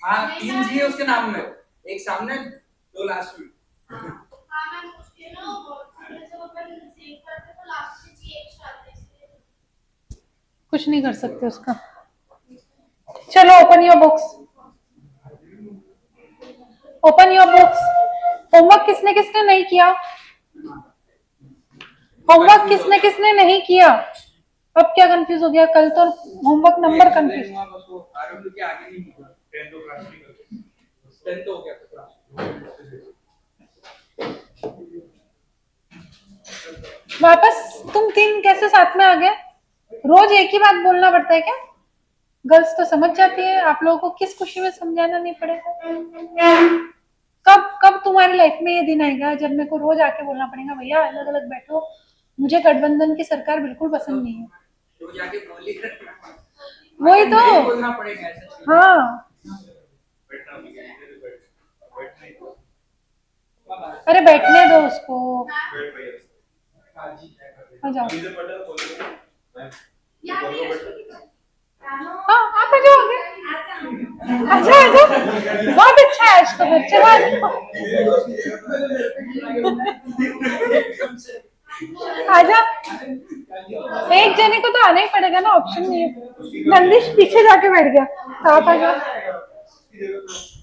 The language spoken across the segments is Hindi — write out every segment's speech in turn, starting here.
हाँ 3 जी है उसके नाम में, एक सामने 2 लास्ट में। कुछ नहीं कर सकते उसका। चलो open your books, open your books. Homework किसने किसने नहीं किया? होमवर्क किसने किसने नहीं किया? अब क्या कंफ्यूज हो गया? कल तो होमवर्क नंबर कंफ्यूज। आरंभ के आगे नहीं हुआ, 10 तो क्लास नहीं कर, 10 तो हो गया क्लास। वापस तुम तीन कैसे साथ में आ गए? रोज एक ही बात बोलना पड़ता है क्या? गर्ल्स तो समझ जाती है, आप लोगों को किस खुशी में समझाना नहीं पड़ेगा? कब कब तुम्हारी लाइफ में ये दिन आएगा जब मेरे को रोज आके बोलना पड़ेगा भैया अलग अलग बैठो, मुझे गठबंधन की सरकार बिल्कुल पसंद नहीं है। तो जाके बोली वही तो। बोलना पड़ेगा ऐसा। हाँ अरे बैठने दो उसको, आ जाओ। हाँ आप आ जाओ आगे, आजा आजा, बहुत अच्छा है आज तो बच्चे आजा। एक जने को तो आना ही पड़ेगा ना, ऑप्शन नहीं है। नंदिश पीछे जाके बैठ गया, तो आप आ जाओ।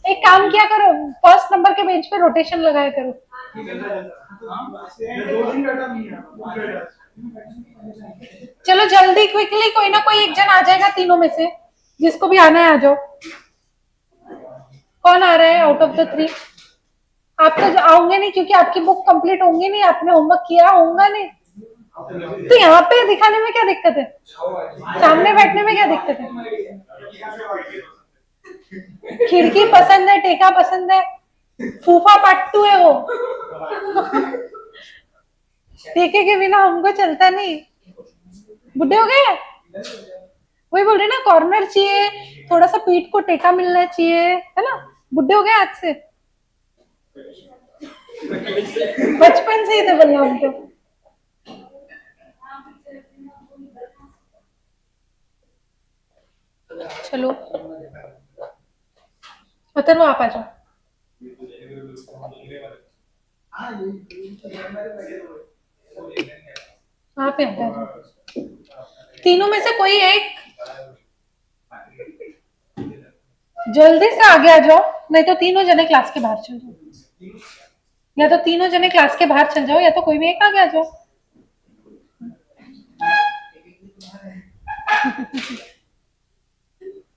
एक काम किया करो, फर्स्ट नंबर के बेंच पे रोटेशन लगाया करो। चलो जल्दी क्विकली, कोई ना कोई एक जन आ जाएगा तीनों में से, जिसको भी आना है आ जाओ। कौन आ रहा है आउट ऑफ द 3? आप तो आओगे नहीं क्योंकि आपकी बुक कंप्लीट होंगी नहीं, आपने होमवर्क किया होगा नहीं, तो यहाँ पे दिखाने में क्या दिक्कत है? सामने बैठने में क्या दिक्कत है? खिड़की पसंद है, टेका पसंद है, फूफा पाट्टू है वो। टेके के बिना हमको चलता नहीं। बुढ़े हो गए? वही बोल रहे ना, कॉर्नर चाहिए, थोड़ा सा पीठ को टेका मिलना चाहिए, है ना? बुढ़े हो गए आज से? बचपन से ही थे बोलना हमको। चलो अतर्व आप आ जाओ। आप आ जाओ, तीनों में से कोई एक जल्दी से आगे आ जाओ, नहीं तो तीनों जने क्लास के बाहर चल जाओ। या तो तीनों जने क्लास के बाहर चल जाओ, या तो कोई भी एक आगे आ जाओ।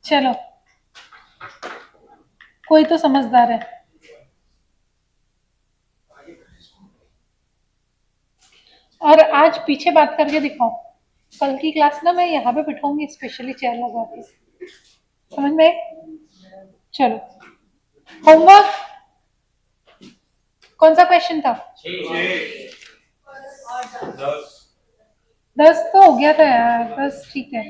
चलो कोई तो समझदार है। और आज पीछे बात करके दिखाओ, कल की क्लास ना मैं यहाँ पे बिठाऊंगी स्पेशली चेयर लगा के, समझ में? चलो होमवर्क कौन सा क्वेश्चन था? 10 तो हो गया था यार, 10 ठीक है,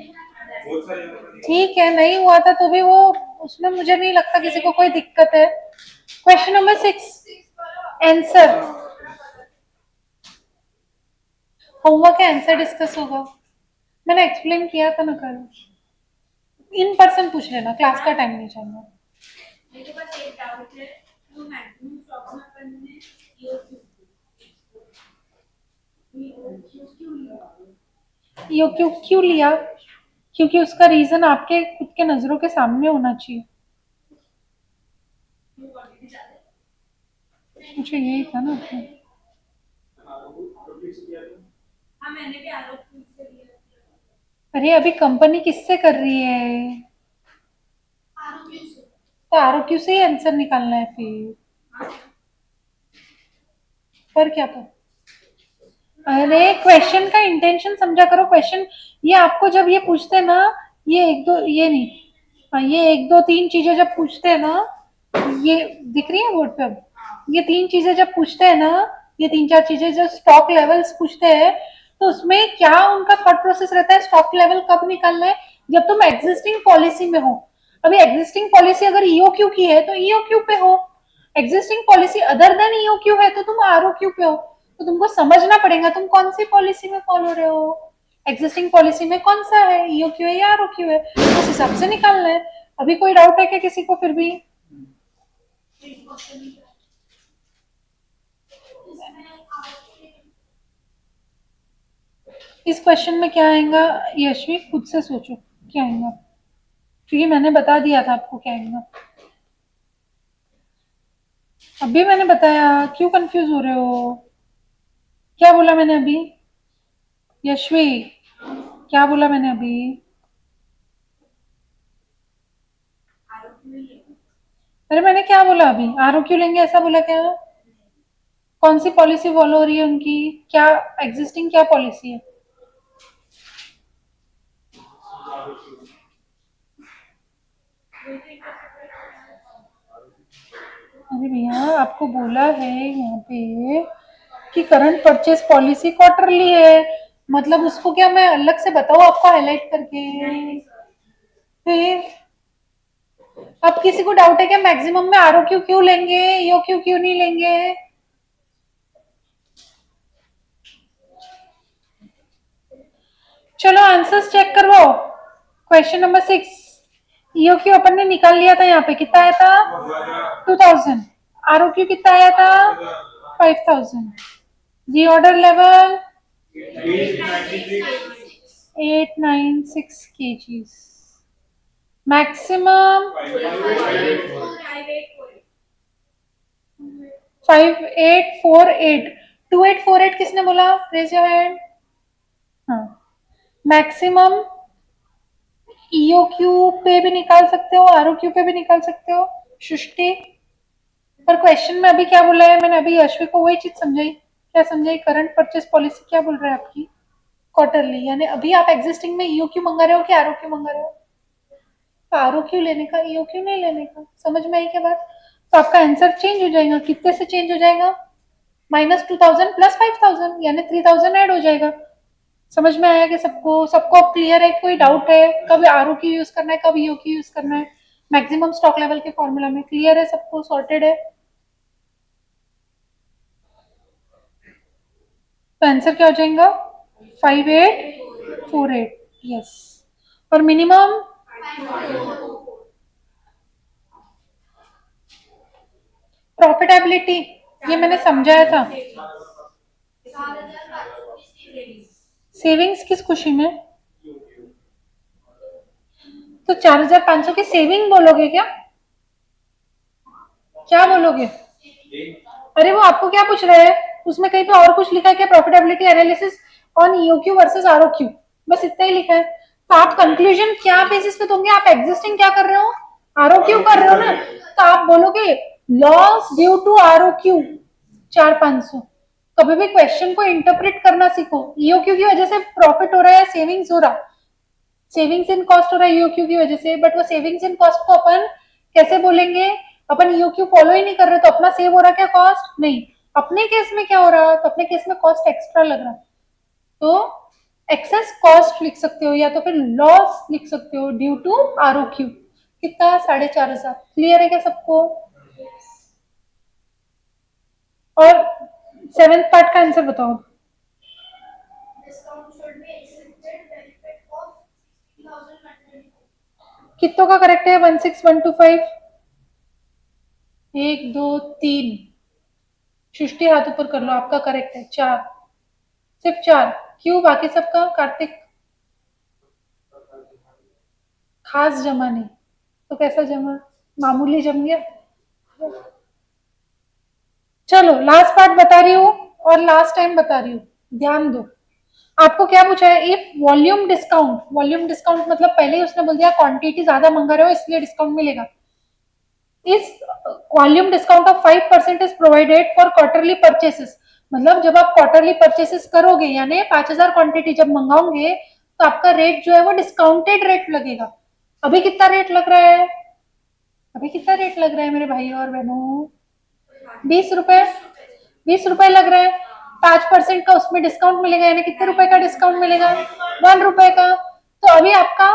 ठीक है, नहीं हुआ था तो भी वो, उसमें मुझे नहीं लगता किसी को कोई दिक्कत है। क्वेश्चन नंबर 6 आंसर, होमवर्क का आंसर डिस्कस होगा, मैंने एक्सप्लेन किया था ना कल। इन पर्सन पूछ लेना, क्लास का टाइम नहीं चाहिए। मेरे पास एक डाउट है, जो मैक्सिमम स्टॉक में अपन ने यो क्यों क्यों लिया? क्योंकि उसका रीजन आपके खुद के नजरों के सामने होना चाहिए। मुझे यही था ना। अरे अभी कंपनी किससे कर रही है? तो आरओक्यू से ही आंसर निकालना है फिर, पर क्या था? अरे क्वेश्चन का इंटेंशन समझा करो। क्वेश्चन ये आपको जब ये पूछते हैं ना, ये एक दो, ये नहीं, हाँ ये एक दो तीन चीजें जब पूछते हैं ना, ये दिख रही है बोर्ड पे अब, ये तीन चीजें जब पूछते हैं ना, ये तीन चार चीजें जो स्टॉक लेवल्स पूछते हैं, तो उसमें क्या उनका थॉट प्रोसेस रहता है, स्टॉक लेवल कब निकालना है? जब तुम एग्जिस्टिंग पॉलिसी में हो। अभी एग्जिस्टिंग पॉलिसी अगर ईओक्यू की है तो ईओक्यू पे हो, existing policy other than EOQ है तो तुम आरओक्यू पे हो। तो तुमको समझना पड़ेगा तुम कौन सी पॉलिसी में फॉलो रहे हो, एग्जिस्टिंग पॉलिसी में कौन सा है, ईओक्यू है या आरओक्यू है, उस हिसाब से निकालना है। अभी कोई डाउट है क्या किसी को फिर भी? इस क्वेश्चन में क्या आएगा यशवी, खुद से सोचो क्या आएगा, क्योंकि मैंने बता दिया था आपको क्या आएगा। अभी मैंने बताया, क्यों कंफ्यूज हो रहे हो? क्या बोला मैंने अभी? यशवी, क्या बोला मैंने अभी? अरे मैंने क्या बोला अभी? आर क्यों लेंगे ऐसा बोला क्या? कौन सी पॉलिसी फॉलो हो रही है उनकी? क्या एग्जिस्टिंग क्या पॉलिसी है? अरे भैया आपको बोला है यहाँ पे कि करंट परचेज पॉलिसी क्वार्टरली है, मतलब उसको क्या मैं अलग से बताऊँ आपको हाईलाइट करके? फिर अब किसी को डाउट है क्या मैक्सिमम में आर क्यों लेंगे, यो क्यों नहीं लेंगे? चलो आंसर्स चेक करवाओ। क्वेश्चन नंबर 6, ईओ क्यू अपन ने निकाल लिया था, यहाँ पे कितना आया था? 2000। आर क्यू कितना आया था? 5000। Reorder level 896 kgs। मैक्सिमम 5848। 2848 किसने बोला? Raise your hand. हाँ, मैक्सिमम ईओ क्यू पे भी निकाल सकते हो, आर क्यू पे भी निकाल सकते हो सृष्टि। पर क्वेश्चन में अभी क्या बोला है मैंने? अभी अश्विक को वही चीज समझाई। क्या समझाई? करंट परचेस पॉलिसी क्या बोल रहा है आपकी? क्वार्टरली, यानी अभी आप एग्जिस्टिंग में ईओ क्यू मंगा रहे हो कि आर क्यू मंगा रहे हो? तो आर क्यू लेने का, ईओ क्यू नहीं लेने का। समझ में आई क्या बात? तो आपका आंसर चेंज हो जाएगा। कितने से चेंज हो जाएगा? -2000 प्लस 5000 यानी 3000 ऐड हो जाएगा। समझ में आया कि सबको? सबको अब क्लियर है? कोई डाउट है कब आर क्यू यूज करना है, कब ईओ क्यू यूज करना है? मैक्सिमम स्टॉक लेवल के फॉर्मूला में क्लियर है सबको? सॉर्टेड है? तो आंसर क्या हो जाएगा? 5848। यस। और मिनिमम प्रॉफिटेबिलिटी, ये मैंने समझाया था। सेविंग्स किस खुशी में? तो 4500 की सेविंग बोलोगे क्या? क्या बोलोगे? अरे वो आपको क्या पूछ रहा है? उसमें कहीं पे और कुछ लिखा है क्या? Profitability analysis on EOQ versus ROQ, बस इतना ही लिखा है। तो आप कंक्लूजन क्या बेसिस पे दोगे? आप एग्जिस्टिंग क्या कर रहे हो? आरओक्यू कर रहे हो ना, तो आप बोलोगे लॉस ड्यू टू आरओक्यू 4500। कभी भी क्वेश्चन को इंटरप्रेट करना सीखो। ईओक्यू की वजह से प्रॉफिट हो रहा है या सेविंग्स हो रहा? सेविंग्स इन कॉस्ट हो रहा है ईओक्यू की वजह से, बट वो सेविंग्स इन कॉस्ट को अपन कैसे बोलेंगे? अपन ईओक्यू फॉलो ही नहीं कर रहे तो अपना सेव हो रहा क्या कॉस्ट? नहीं। अपने केस में क्या हो रहा? तो अपने केस में कॉस्ट एक्स्ट्रा लग रहा, तो एक्सेस कॉस्ट लिख सकते हो या तो फिर लॉस लिख सकते हो ड्यू टू आरओक्यू। कितना? 4500। क्लियर है क्या सबको? और सेवेंथ पार्ट का आंसर बताओ। कितनों का करेक्ट है? 16125। 1 2 3। सृष्टि हाथ ऊपर कर लो, आपका करेक्ट है 4। सिर्फ 4? क्यों? बाकी सबका? कार्तिक खास जमा नहीं तो कैसा जमा? मामूली जम गया। चलो लास्ट पार्ट बता रही हूँ और लास्ट टाइम बता रही हूँ, ध्यान दो। आपको क्या पूछा है? If volume discount, volume discount मतलब पहले ही उसने बोल दिया क्वांटिटी ज्यादा मंगा रहे हो इसलिए डिस्काउंट मिलेगा। इस volume discount of 5% is provided for quarterly purchases. मतलब जब आप क्वार्टरली परचेसेस करोगे यानी 5000 क्वांटिटी जब मंगाओगे तो आपका रेट जो है वो डिस्काउंटेड रेट लगेगा। अभी कितना रेट लग रहा है? अभी कितना रेट लग रहा है मेरे भाई और बहनों? 20 रुपए। 20 रुपए लग रहा है। 5% का उसमें डिस्काउंट मिलेगा यानी कितने रुपए का डिस्काउंट मिलेगा? 1 रुपए का। तो अभी आपका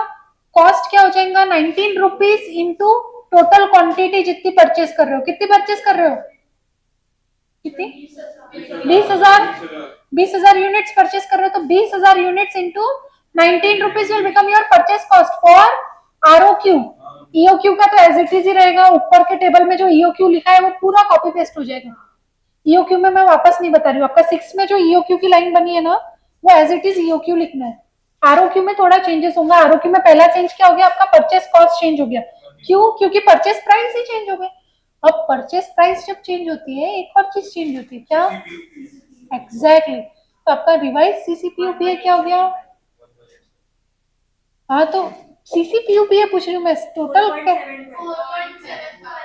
कॉस्ट क्या हो जाएगा? 19 रुपीज इंटू टोटल क्वांटिटी जितनी परचेज कर रहे हो। कितनी परचेज कर रहे हो? कितनी? 20,000। 20,000 यूनिट्स परचेज कर रहे हो तो 20,000 units into 19 rupees will become your purchase cost for ROQ. EOQ का तो एज इट इज ही रहेगा, ऊपर के टेबल में जो ईओक्यू लिखा है वो पूरा कॉपी पेस्ट हो जाएगा। ईओक्यू में मैं वापस नहीं बता रही हूँ, आपका 6 में जो ईओक्यू की लाइन बनी है ना वो एज इट इज ईओक्यू लिखना है। आरओक्यू में थोड़ा चेंजेस होगा। आरओक्यू में पहला चेंज क्या हो गया, आपका परचेस कॉस्ट चेंज हो गया। क्यों? क्योंकि परचेस प्राइस ही चेंज हो गए। अब परचेस प्राइस जब चेंज होती है एक और चीज चेंज होती है, क्या? एग्जैक्टली। तो आपका रिवाइज सीसीपीयूपीए क्या हो गया? हाँ तो सीसीपीयूपीए पूछ रही हूँ मैं, टोटल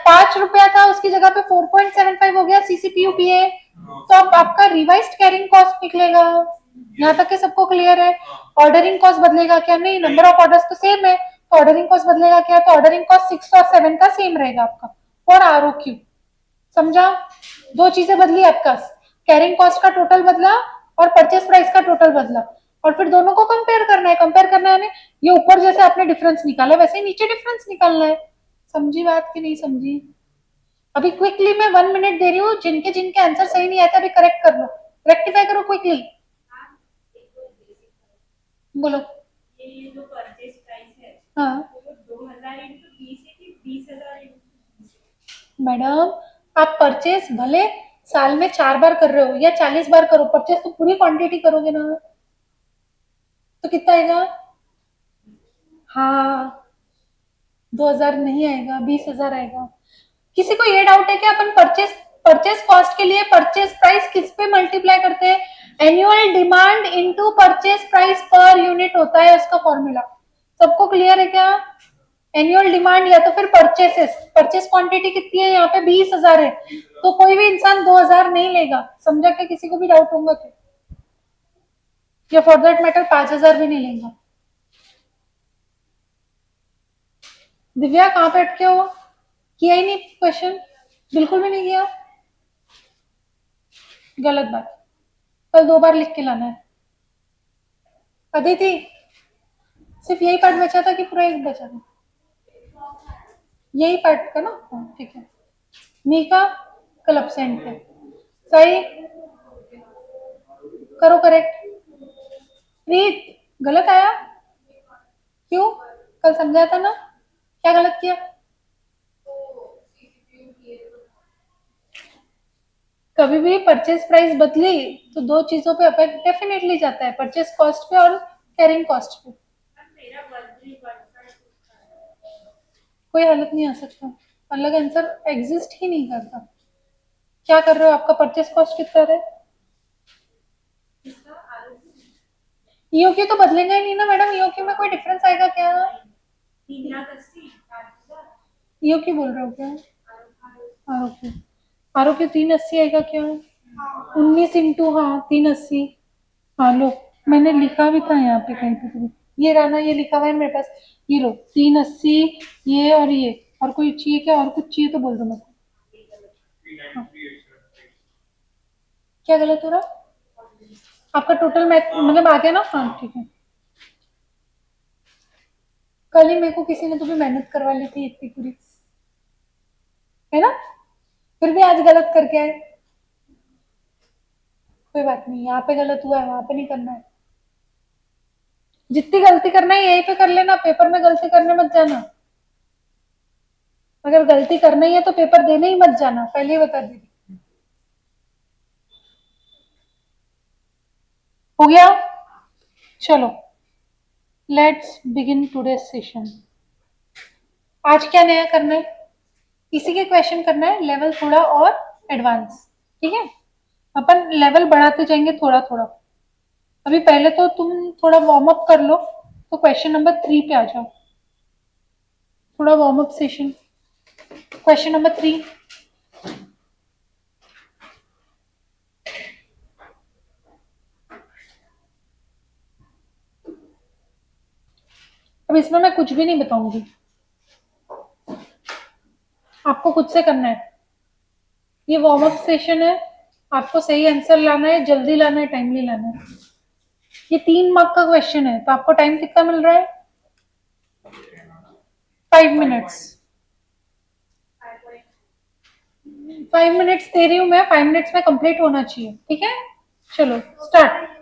5 रुपया था उसकी जगह पे 4.75 हो गया सीसीपीयूपीए। तो अब आपका रिवाइज्ड कैरिंग कॉस्ट निकलेगा। यहाँ तक के सबको क्लियर है? ऑर्डरिंग कॉस्ट बदलेगा क्या? नहीं, नंबर ऑफ ऑर्डर्स तो सेम है, तो ऑर्डरिंग कॉस्ट बदलेगा क्या? तो ऑर्डरिंग कॉस्ट 6 और 7 का सेम रहेगा आपका और आरओक्यू। समझा? दो चीजें बदली आपका, कैरिंग कॉस्ट का टोटल बदला और परचेस प्राइस का टोटल बदला, और फिर दोनों को कंपेयर करना है। कंपेयर करना है ये ऊपर जैसे आपने डिफरेंस निकाला वैसे ही नीचे डिफरेंस निकालना है। समझी बात कि नहीं समझी? अभी क्विकली मैं 1 मिनट दे रही हूँ, जिनके जिनके आंसर सही नहीं आते अभी करेक्ट कर लो, रेक्टिफाई करो क्विकली। बोलो। ये जो परचेज प्राइस है हाँ वो 2000 इंटू 20 है कि 20,000 इंटू? मैडम, आप परचेस भले साल में 4 बार कर रहे हो या 40 बार करो, परचेस तो पूरी क्वांटिटी करोगे ना, तो कितना आएगा? हाँ, 2,000 नहीं आएगा, 20,000 आएगा। किसी को ये डाउट है कि अपन परचेस परचेस कॉस्ट के लिए परचेस प्राइस किस पे मल्टीप्लाई करते हैं? Annual demand into purchase price per unit होता है उसका फॉर्मूला। सबको क्लियर है क्या? एनुअल डिमांड या तो फिर परचेसेस, परचेस क्वांटिटी कितनी है यहाँ पे? 20,000 है, तो कोई भी इंसान 2,000 नहीं लेगा। समझा? क्या किसी को भी डाउट होगा क्या? या फॉर दैट मैटर 5,000 भी नहीं लेगा। दिव्या कहाँ पे अटके हो? किया ही नहीं क्वेश्चन? बिल्कुल भी नहीं किया? गलत बात, कल 2 बार लिख के लाना है। अदिति, सिर्फ यही पार्ट बचा था कि पूरा एक बचा था? यही पार्ट का ना? हाँ ठीक है। मीका कल absent है। सही करो करेक्ट। प्रीत गलत आया क्यों? कल समझाया था ना, क्या गलत किया? कभी भी परचेज प्राइस बदली तो दो चीजों पे अफेक्ट डेफिनेटली जाता है, परचेज कॉस्ट पे और कैरिंग कॉस्ट पे। मेरा बदली बढ़ता है। कोई हालत नहीं आ सकता, अलग आंसर एग्जिस्ट ही नहीं करता। क्या कर रहे हो? आपका परचेज कॉस्ट कितना है? इसका आरोग्य ईओक्यू तो बदलेगा ही नहीं ना मैडम, ईओक्यू में कोई डिफरेंस आएगा क्या? 3,80,000 5,000 ईओक्यू बोल रहे हो क्या? आरोक्यू, आरोक्यू 380 आएगा क्या? 19 इंटू, हाँ 380। हाँ लो, मैंने लिखा भी था यहाँ पे कहीं पे भी, ये राना ये लिखा हुआ है मेरे पास, ये लो 380, ये और कोई चाहिए क्या? और कुछ चाहिए तो बोल दो मेरे को। हाँ। क्या गलत हो रहा? आपका टोटल मैथ मतलब आ गया ना? हाँ ठीक है। कल ही मेरे को किसी ने तो भी मेहनत करवा ली थी इतनी पूरी, है ना? फिर भी आज गलत करके आए। कोई बात नहीं, यहाँ पे गलत हुआ है वहां पे नहीं करना है। जितनी गलती करना है यहीं पे कर लेना, पेपर में गलती करने मत जाना। अगर गलती करना ही है तो पेपर देने ही मत जाना, पहले ही बता दी। हो गया? चलो लेट्स बिगिन टुडे सेशन। आज क्या नया करना है? इसी के क्वेश्चन करना है, लेवल थोड़ा और एडवांस। ठीक है, अपन लेवल बढ़ाते जाएंगे थोड़ा थोड़ा। अभी पहले तो तुम थोड़ा वार्म अप कर लो, तो क्वेश्चन नंबर 3 पे आ जाओ। थोड़ा warm up session, question number 3। अब इसमें मैं कुछ भी नहीं बताऊंगी, आपको खुद से करना है। ये वार्म अप सेशन है, आपको सही आंसर लाना है, जल्दी लाना है, टाइमली लाना है। ये 3 मार्क का क्वेश्चन है, तो आपको टाइम कितना मिल रहा है? 5 मिनट्स। 5 मिनट्स दे रही हूँ मैं, 5 मिनट्स में कंप्लीट होना चाहिए। ठीक है, चलो स्टार्ट।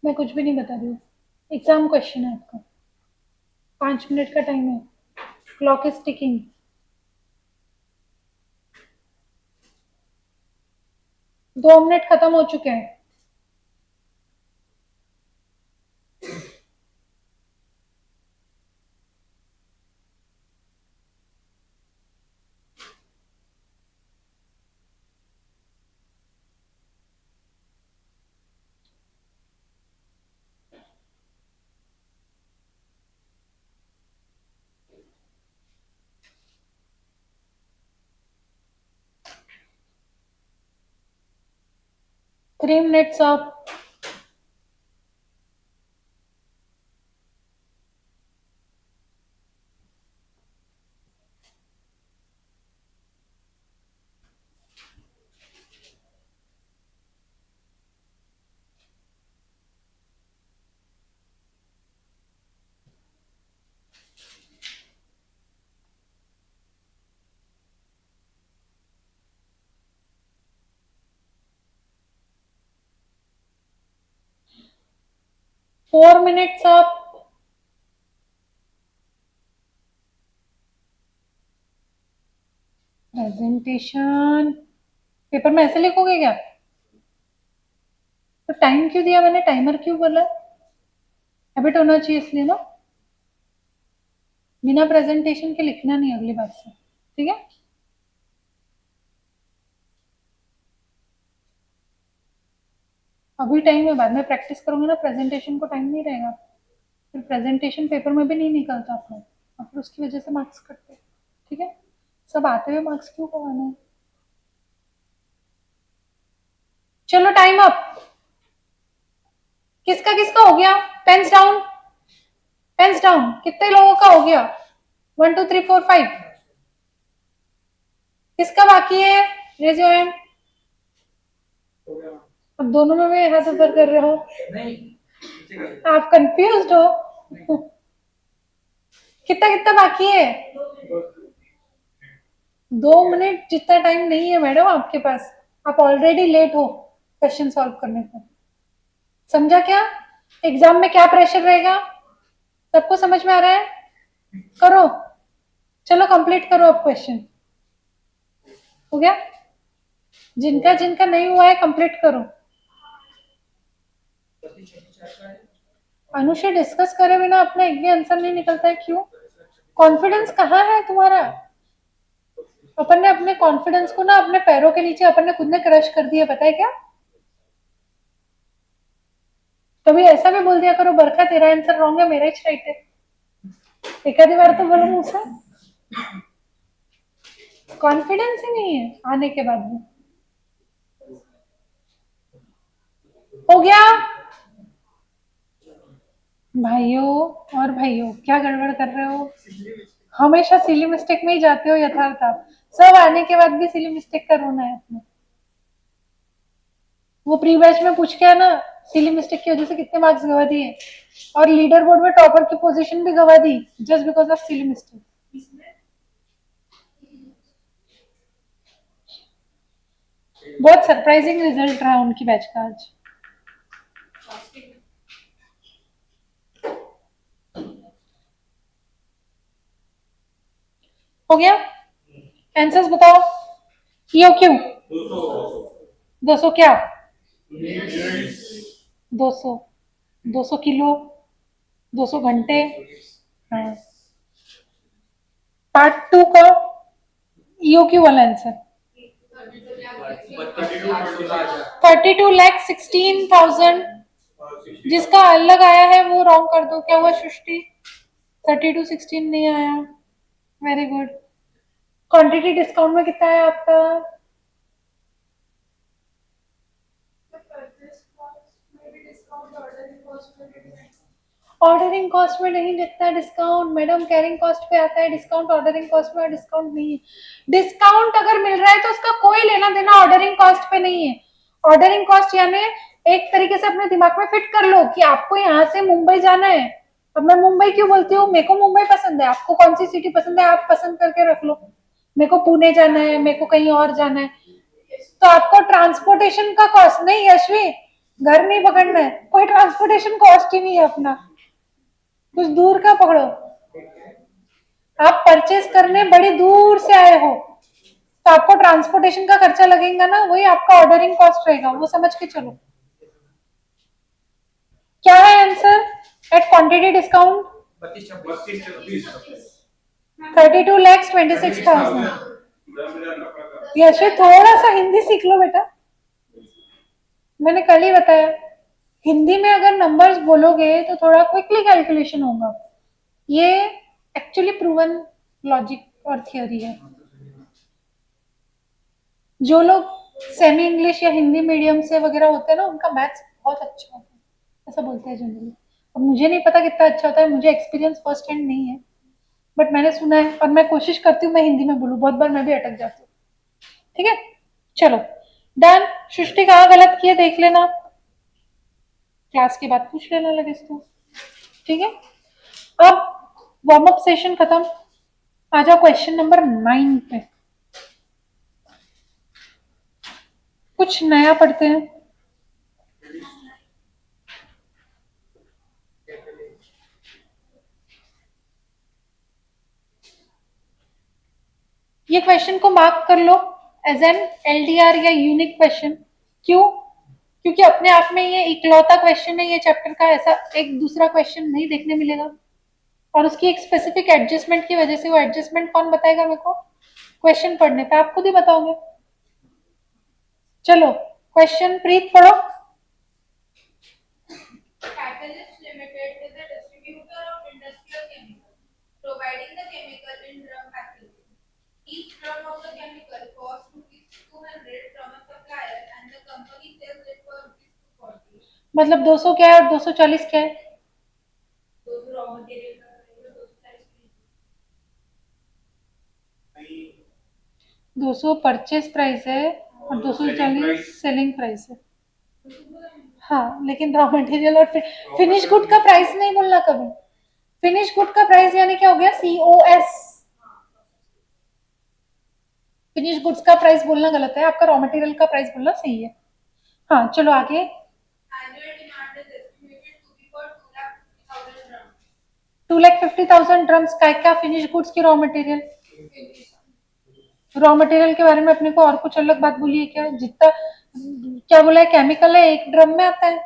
मैं कुछ भी नहीं बता रही हूँ, एग्जाम क्वेश्चन है आपका, 5 मिनट का टाइम है, क्लॉक इज टिकिंग। दो मिनट खत्म हो चुके हैं। Three minutes of. Four minutes of. Presentation paper में ऐसे लिखोगे क्या? तो टाइम क्यों दिया मैंने, टाइमर क्यों बोला? हैबिट होना चाहिए इसलिए ना, बिना प्रेजेंटेशन के लिखना नहीं अगली बार से, ठीक है? अभी टाइम है, बाद में प्रैक्टिस करूंगी ना, प्रेजेंटेशन को टाइम नहीं रहेगा, फिर प्रेजेंटेशन पेपर में भी नहीं निकलता अपना, और फिर उसकी वजह से मार्क्स कटते, ठीक है? सब आते हुए मार्क्स क्यों करवाना है? चलो टाइम अप। किसका किसका हो गया? Pens down, pens down. कितने लोगों का हो गया? 1 2 3 4 5। किसका बाकी है? Raise your hand. हो गया अब दोनों में भी हाथ ऊपर कर रहे हो, नहीं नीचे कर आप कंफ्यूज्ड हो। कितना कितना बाकी है? 2 मिनट जितना टाइम नहीं है मैडम आपके पास, आप ऑलरेडी लेट हो क्वेश्चन सॉल्व करने को। समझा क्या? एग्जाम में क्या प्रेशर रहेगा, सबको समझ में आ रहा है? करो, चलो कंप्लीट करो अब क्वेश्चन। हो गया? जिनका जिनका नहीं हुआ है कंप्लीट करो। अनुषा डिस्कस करे बिना अपना एक भी आंसर नहीं निकलता है, क्यों? कॉन्फिडेंस कहाँ है तुम्हारा? अपन ने अपने कॉन्फिडेंस को ना अपने पैरों के नीचे अपन ने खुद ने क्रश कर दिया, पता है क्या? कभी ऐसा भी बोल दिया करो, बरखा तेरा आंसर रॉन्ग है, मेरा ही राइट है। एक आधी बार तो बोलो मुझसे। कॉन्फिडेंस ही नहीं है आने के बाद भी। हो गया भाइयों और भाइयों, क्या गड़बड़ कर रहे हो? हमेशा सिली मिस्टेक में ही जाते हो यथार्थ आप। सब आने के बाद भी सिली मिस्टेक का रोना है अपने। वो प्री बैच में पूछ के है ना, सिली मिस्टेक की वजह से कितने मार्क्स गवा दिए, और लीडर बोर्ड में टॉपर की पोजीशन भी गवा दी just because of silly mistake. बहुत सरप्राइजिंग रिजल्ट रहा उनकी बैच का आज। हो गया? आंसर्स बताओ। क्यों क्यों 200 क्या? 200, 200 किलो, 200 घंटे। हाँ, पार्ट 2 का ईओ क्यू वाला आंसर 32,16,000। जिसका अलग आया है वो रॉन्ग कर दो। क्या हुआ सृष्टि? 32,16 नहीं आया, वेरी गुड। क्वांटिटी डिस्काउंट में कितना है आपका? ऑर्डरिंग कॉस्ट में नहीं दिखता है डिस्काउंट मैडम, कैरिंग कॉस्ट पे आता है डिस्काउंट, ऑर्डरिंग कॉस्ट में डिस्काउंट नहीं है। डिस्काउंट अगर मिल रहा है तो उसका कोई लेना देना ऑर्डरिंग कॉस्ट पे नहीं है। ऑर्डरिंग कॉस्ट यानी एक तरीके से अपने दिमाग में फिट कर लो कि आपको यहाँ से मुंबई जाना है। अब मैं मुंबई क्यों बोलती हूँ, मेरे को मुंबई पसंद है, आपको कौन सी सिटी पसंद है आप पसंद करके रख लो। मेरे को पुणे जाना है, मेरे को कहीं और जाना है, तो आपको ट्रांसपोर्टेशन का कॉस्ट नहीं यशवी, घर नहीं पकड़ना है, कोई ट्रांसपोर्टेशन कॉस्ट ही नहीं है अपना, कुछ दूर का पकड़ो। आप परचेज करने बड़ी दूर से आए हो तो आपको ट्रांसपोर्टेशन का खर्चा लगेगा ना, वही आपका ऑर्डरिंग कॉस्ट रहेगा, वो समझ के चलो। क्या है answer? At quantity discount 32,26,000। Yashvi थोड़ा सा हिंदी सीख लो बेटा, मैंने कल ही बताया, हिंदी में अगर नंबर्स बोलोगे तो थोड़ा क्विकली कैलकुलेशन होगा। ये एक्चुअली प्रूवन लॉजिक और थियोरी है। जो लोग सेमी इंग्लिश या हिंदी मीडियम से वगैरह होते हैं ना, उनका मैथ्स बहुत अच्छा होता है, ऐसा बोलते हैं जनरली। अब मुझे नहीं पता कितना अच्छा होता है, मुझे एक्सपीरियंस फर्स्ट हैंड नहीं है, बट मैंने सुना है और मैं कोशिश करती हूँ मैं हिंदी में बोलूँ, बहुत बार मैं भी अटक जाती हूँ। ठीक है, चलो डन। सृष्टि कहाँ गलत किए देख लेना, क्लास के बाद पूछ लेना लगे तो। ठीक है, अब वार्म अप सेशन खत्म, आ जाओ क्वेश्चन नंबर 9 पे, कुछ नया पढ़ते हैं। ये क्वेश्चन को मार्क कर लो एज एन एलडीआर या यूनिक क्वेश्चन। क्यों? क्योंकि अपने आप में ये इकलौता क्वेश्चन है ये चैप्टर का, ऐसा एक दूसरा क्वेश्चन नहीं देखने मिलेगा, और उसकी एक स्पेसिफिक एडजस्टमेंट की वजह से, वो एडजस्टमेंट कौन बताएगा मेरे को? क्वेश्चन पढ़ने पे आप खुद ही बताओगे। चलो क्वेश्चन प्रीत पढ़ो। Catalyst Limited is a distributor of industrial chemicals, providing the chemical in drum packaging. Each drum of the chemical costs rupees 200 from a supplier, and the company sells it for rupees 240. मतलब 200 क्या है और 240 क्या है? Those raw material का रहेगा 240. 200 परचेज प्राइस है और 240 सेलिंग प्राइस है। हाँ, लेकिन रॉ मटेरियल और फिनिश गुड का प्राइस नहीं बोलना कभी। फिनिश गुड का प्राइस यानी क्या हो गया? COS। फिनिश गुड्स का प्राइस बोलना गलत है, आपका रॉ मटेरियल का प्राइस बोलना सही है। हाँ चलो आगे। Annual demand is estimated to be for 250,000 drums. 250,000 drums का क्या? फिनिश गुड्स की रॉ मटेरियल। रॉ मटेरियल के बारे में अपने को और कुछ अलग बात बोली है क्या? जितना क्या बोला है, केमिकल है एक ड्रम में आता है,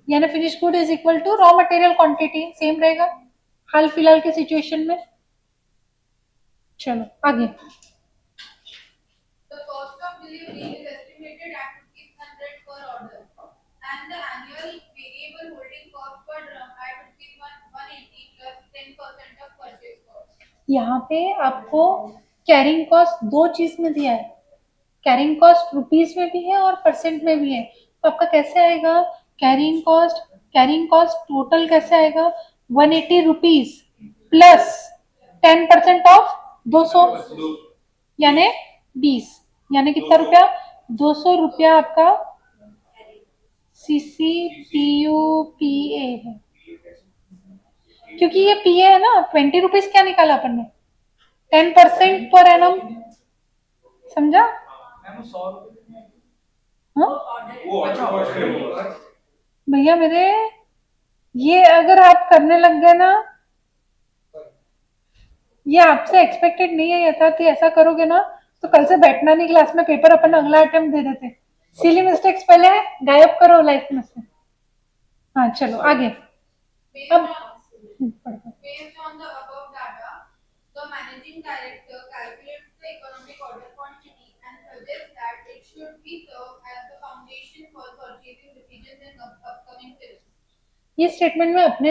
यानी finish good is equal to raw material quantity, same रहेगा हाल फिलहाल के सिचुएशन में। चलो आगे। The cost of delivery is estimated at rupees 100 per order, and the annual variable holding cost per drum at rupees 180 plus 10% of purchase cost. यहाँ पे आपको कैरिंग कॉस्ट दो चीज में दिया है, कैरिंग कॉस्ट रुपीस में भी है और परसेंट में भी है, तो आपका कैसे आएगा carrying cost? Carrying cost total कैसे आएगा? 180 रुपीज प्लस 10% ऑफ 200 यानी 20, यानी कितना रुपया? 200 रुपया आपका CCPUPA है, क्योंकि ये PA है ना। 20 रुपीज क्या निकाला अपन ने? 10% पर एनम, समझा? हाँ भैया मेरे, ये अगर आप करने लग गए ना, ये आपसे एक्सपेक्टेड नहीं है यथार्थ, ऐसा करोगे ना तो कल से बैठना नहीं क्लास में, पेपर अपन अगला अटेम्प्ट दे देते। सिली मिस्टेक्स पहले गायब करो लाइफ में से। हाँ चलो आगे। Based अब on the above data, the managing director calculates the economic order quantity and suggests that it should be served as the foundation for purchasing decisions in upcoming periods. ये स्टेटमेंट में अपने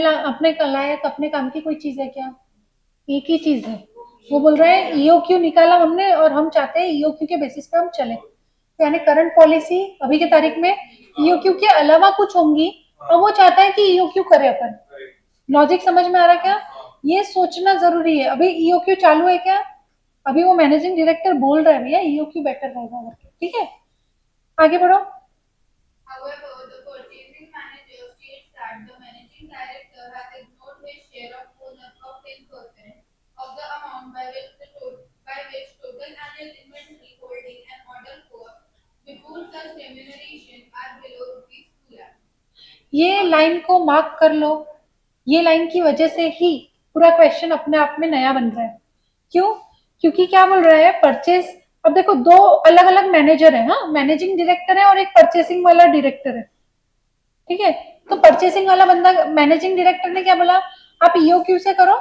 लायक अपने काम की कोई चीज है क्या? एक ही चीज है, वो बोल रहा है EOQ निकाला हमने और हम चाहते हैं EOQ के बेसिस पे हम चले, यानी करंट पॉलिसी अभी के तारीख में EOQ के अलावा कुछ होंगी और वो चाहता है कि EOQ करे अपन। लॉजिक समझ में आ रहा क्या? ये सोचना जरूरी है। अभी EOQ चालू है क्या? अभी वो मैनेजिंग डायरेक्टर बोल रहा है भैया EOQ बेटर रहेगा, ठीक है? आगे बढ़ो। However, the purchasing manager states that the managing director has ignored his share of bonus of 10% of the amount by which total annual inventory holding and order cost before such remuneration are below rupees ये लाइन को मार्क कर लो, ये लाइन की वजह से ही पूरा क्वेश्चन अपने आप में नया बन रहा है। क्यों? क्योंकि क्या बोल रहा है, परचेस, अब देखो दो अलग अलग मैनेजर है, हाँ, मैनेजिंग डायरेक्टर है और एक परचेसिंग वाला डायरेक्टर है, ठीक है। तो परचेसिंग वाला बंदा, मैनेजिंग डायरेक्टर ने क्या बोला, आप ईओक्यू से करो,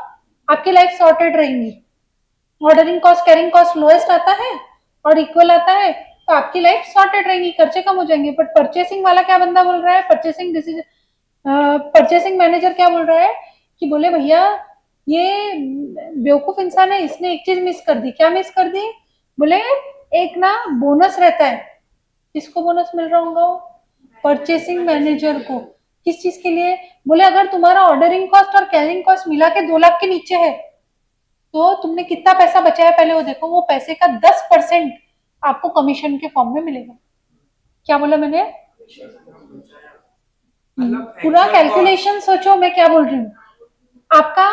आपकी लाइफ सॉर्टेड रहेंगी, ordering cost carrying cost lowest आता है और इक्वल आता है, तो आपकी लाइफ सॉर्टेड रहेगी, खर्चे कम हो जाएंगे। बट परचेसिंग वाला क्या बंदा बोल रहा है, परचेसिंग डिसीजन, परचेसिंग मैनेजर क्या बोल रहा है कि बोले भैया ये बेवकूफ इंसान है, इसने एक चीज मिस कर दी। क्या मिस कर दी? बोले एक ना बोनस रहता है, किसको बोनस मिल रहा होगा? परचेसिंग मैनेजर को। किस चीज के लिए? बोले अगर तुम्हारा ऑर्डरिंग कॉस्ट और कैरिंग कॉस्ट मिला के 2 लाख के नीचे है तो तुमने कितना पैसा बचाया पहले वो देखो, वो पैसे का 10% आपको कमीशन के फॉर्म में मिलेगा। क्या बोला मैंने? पूरा कैलकुलेशन सोचो मैं क्या बोल रही हूँ। आपका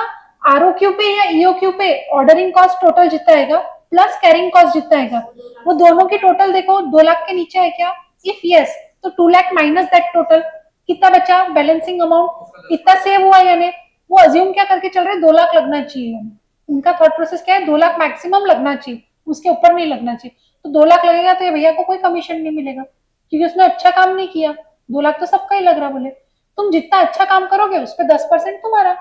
आरओक्यू पे या ईओक्यू पे ऑर्डरिंग कॉस्ट टोटल जितना आएगा प्लस कैरिंग कॉस्ट जितना आएगा, वो दोनों की टोटल देखो 2 लाख के नीचे है क्या? इफ यस तो 2 लाख माइनस दैट टोटल, कितना बचा? बैलेंसिंग अमाउंट इतना सेव हुआ यानी वो अज्यूम क्या करके चल रहे, 2 लाख लगना चाहिए। उनका थॉट प्रोसेस क्या है, 2 लाख मैक्सिमम लगना चाहिए, उसके ऊपर नहीं लगना चाहिए। तो 2 लाख लगेगा तो ये भैया को कोई कमीशन नहीं मिलेगा क्योंकि उसने अच्छा काम नहीं किया। 2 लाख तो सबका ही लग रहा। बोले तुम जितना अच्छा काम करोगे उस पर 10% तुम्हारा,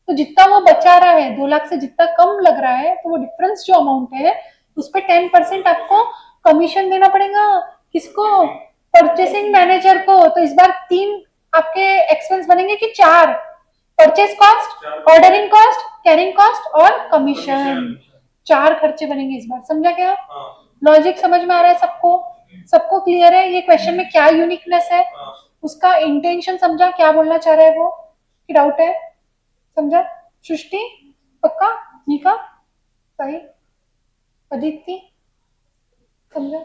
तो जितना वो बचा रहा है 2 लाख से जितना कम लग रहा है, तो वो डिफरेंस जो अमाउंट है उस पर 10% आपको कमीशन देना पड़ेगा। किसको? परचेसिंग मैनेजर को। तो इस बार 3 आपके एक्सपेंस बनेंगे कि 4? Purchase cost, ordering cost, carrying cost और कमीशन। 4 खर्चे बनेंगे इस बार। समझा क्या? लॉजिक समझ में आ रहा है सबको? सबको क्लियर है ये क्वेश्चन में क्या यूनिकनेस है, उसका इंटेंशन समझा, क्या बोलना चाह रहा है वो? कि डाउट है? समझा? सृष्टि पक्का? निका सही? अदिति समझा?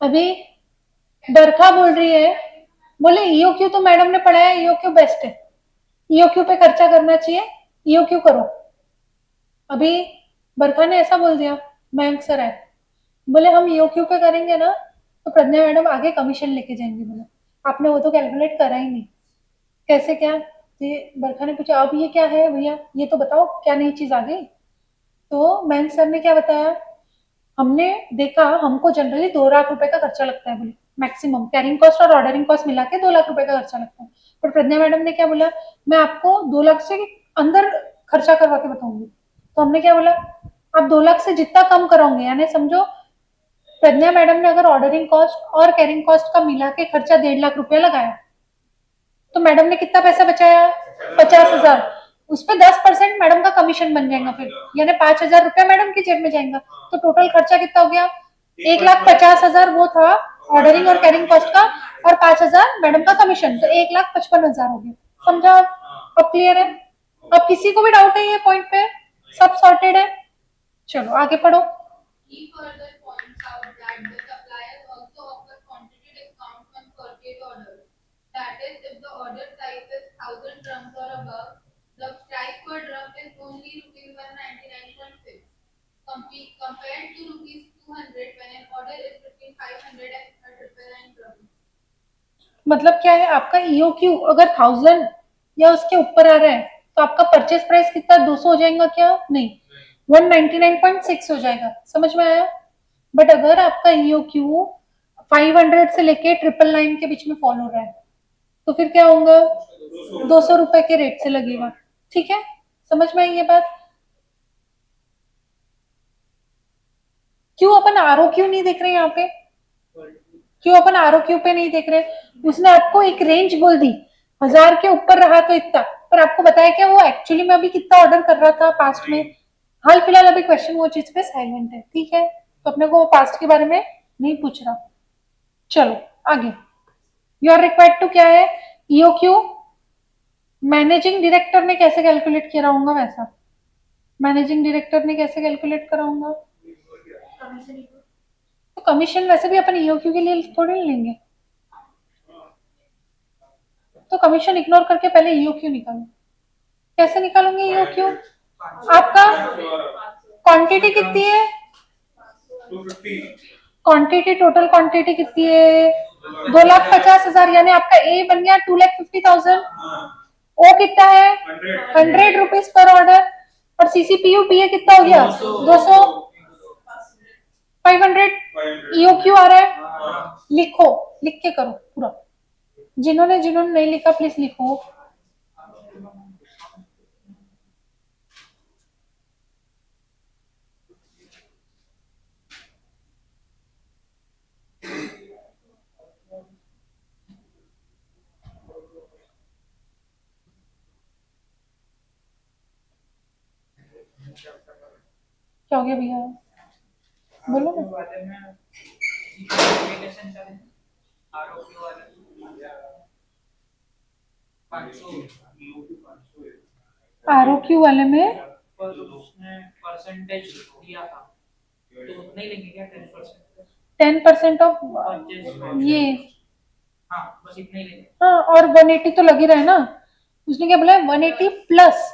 अभी बरखा बोल रही है, बोले ईओक्यू तो मैडम ने पढ़ाया, ईओक्यू बेस्ट है, ईओक्यू पे खर्चा करना चाहिए, ईओक्यू करो। अभी बरखा ने ऐसा बोल दिया, मयंक सर है, बोले हम ईओक्यू पे करेंगे ना तो प्रज्ञा मैडम आगे कमीशन लेके जाएंगे। बोला आपने वो तो कैलकुलेट करा ही नहीं, कैसे क्या? तो ये बरखा ने पूछा अब ये क्या है भैया, ये तो बताओ क्या नई चीज आ गई? तो मयंक सर ने क्या बताया, हमने देखा हमको जनरली 2 लाख रुपए का खर्चा लगता है, बोले मैक्सिमम कैरिंग कॉस्ट और ऑर्डरिंग कॉस्ट मिला के 2 लाख रुपए का खर्चा लगता है। पर प्रज्ञा मैडम ने क्या बोला, मैं आपको 2 लाख से अंदर खर्चा करवा के बताऊंगी। तो हमने क्या बोला, आप 2 लाख से जितना कम कराओगे, यानी समझो प्रज्ञा मैडम ने अगर ऑर्डरिंग कॉस्ट और कैरिंग कॉस्ट का मिला के खर्चा 1.5 लाख रुपया लगाया तो मैडम ने कितना पैसा बचाया? 50,000। उस पर 10% मैडम का कमीशन बन जाएगा, फिर यानी 5,000 रुपया मैडम की जेब में जाएगा। तो टोटल खर्चा कितना हो गया? 1,50,000 वो था ऑर्डरिंग और कैरिंग कॉस्ट का, और 5,000 मैडम का कमीशन, तो 1,55,000 हो गया। समझा? अब क्लियर है? अब किसी को भी डाउट है ये पॉइंट पे? सब सॉर्टेड है? चलो आगे पढ़ो। He further points out that the suppliers also offer quantity discounts on purchase orders. That is, if the order size is 1,000 drums or above, the price per drum is only rupees 199.6, compared to rupees 200 when an order is between 500 and 999 drums. मतलब क्या है, आपका ईओक्यू अगर 1000 या उसके ऊपर आ रहा है तो आपका परचेस प्राइस कितना 200 हो जाएगा क्या? नहीं, 199.6 हो जाएगा। समझ में आया? बट अगर आपका ईओक्यू 500 से लेके 999 के बीच में फॉल हो रहा है तो फिर क्या होगा? 200 रुपए के रेट से लगेगा। ठीक है, समझ में आई ये बात? क्यों अपन आरओक्यू नहीं देख रहे यहाँ पे? क्यों अपन आरओक्यू पे नहीं देख रहे? उसने आपको एक रेंज बोल दी, 1000 के ऊपर रहा तो इतना, पर आपको बताया क्या वो एक्चुअली में अभी कितना ऑर्डर कर रहा था पास्ट में? हाल फिलहाल अभी क्वेश्चन वो चीज पे साइलेंट है। ठीक है, तो अपने को पास्ट के बारे में नहीं पूछ रहा। चलो आगे, यू आर रिक्वायर्ड टू क्या है? ईओक्यू मैनेजिंग डायरेक्टर ने कैसे कैलकुलेट किया होगा वैसा, मैनेजिंग डायरेक्टर ने कैसे कैलकुलेट करा होगा? तो कमीशन वैसे भी अपन ईओक्यू के लिए थोड़ी लेंगे, तो कमीशन इग्नोर करके पहले ईओक्यू निकालो। कैसे निकालूंगी ईओक्यू? आपका क्वांटिटी कितनी है? 250 क्वांटिटी, टोटल क्वांटिटी कितनी है? 2,50,000, यानी आपका ए बन गया 2,50,000। ओ कितना है? 100 रुपीज पर ऑर्डर। और सीसीपीयू पीए कितना हो गया? 200। 500 ईओक्यू आ रहा है। लिखो, लिख के करो पूरा। जिन्होंने जिन्होंने नहीं लिखा प्लीज लिखो। क्या हो गया भैया? बोलो ना। वाले में एप्लीकेशन चले आरओपी वाले 500 आरओक्यू वाले में पर उसने परसेंटेज दिया था तो उतना ही लेंगे क्या 10%? 10% ऑफ ये। हाँ बस इतना ही लेंगे। हाँ, और 180 तो लग ही रहा है ना। उसने क्या बोला है? 180 प्लस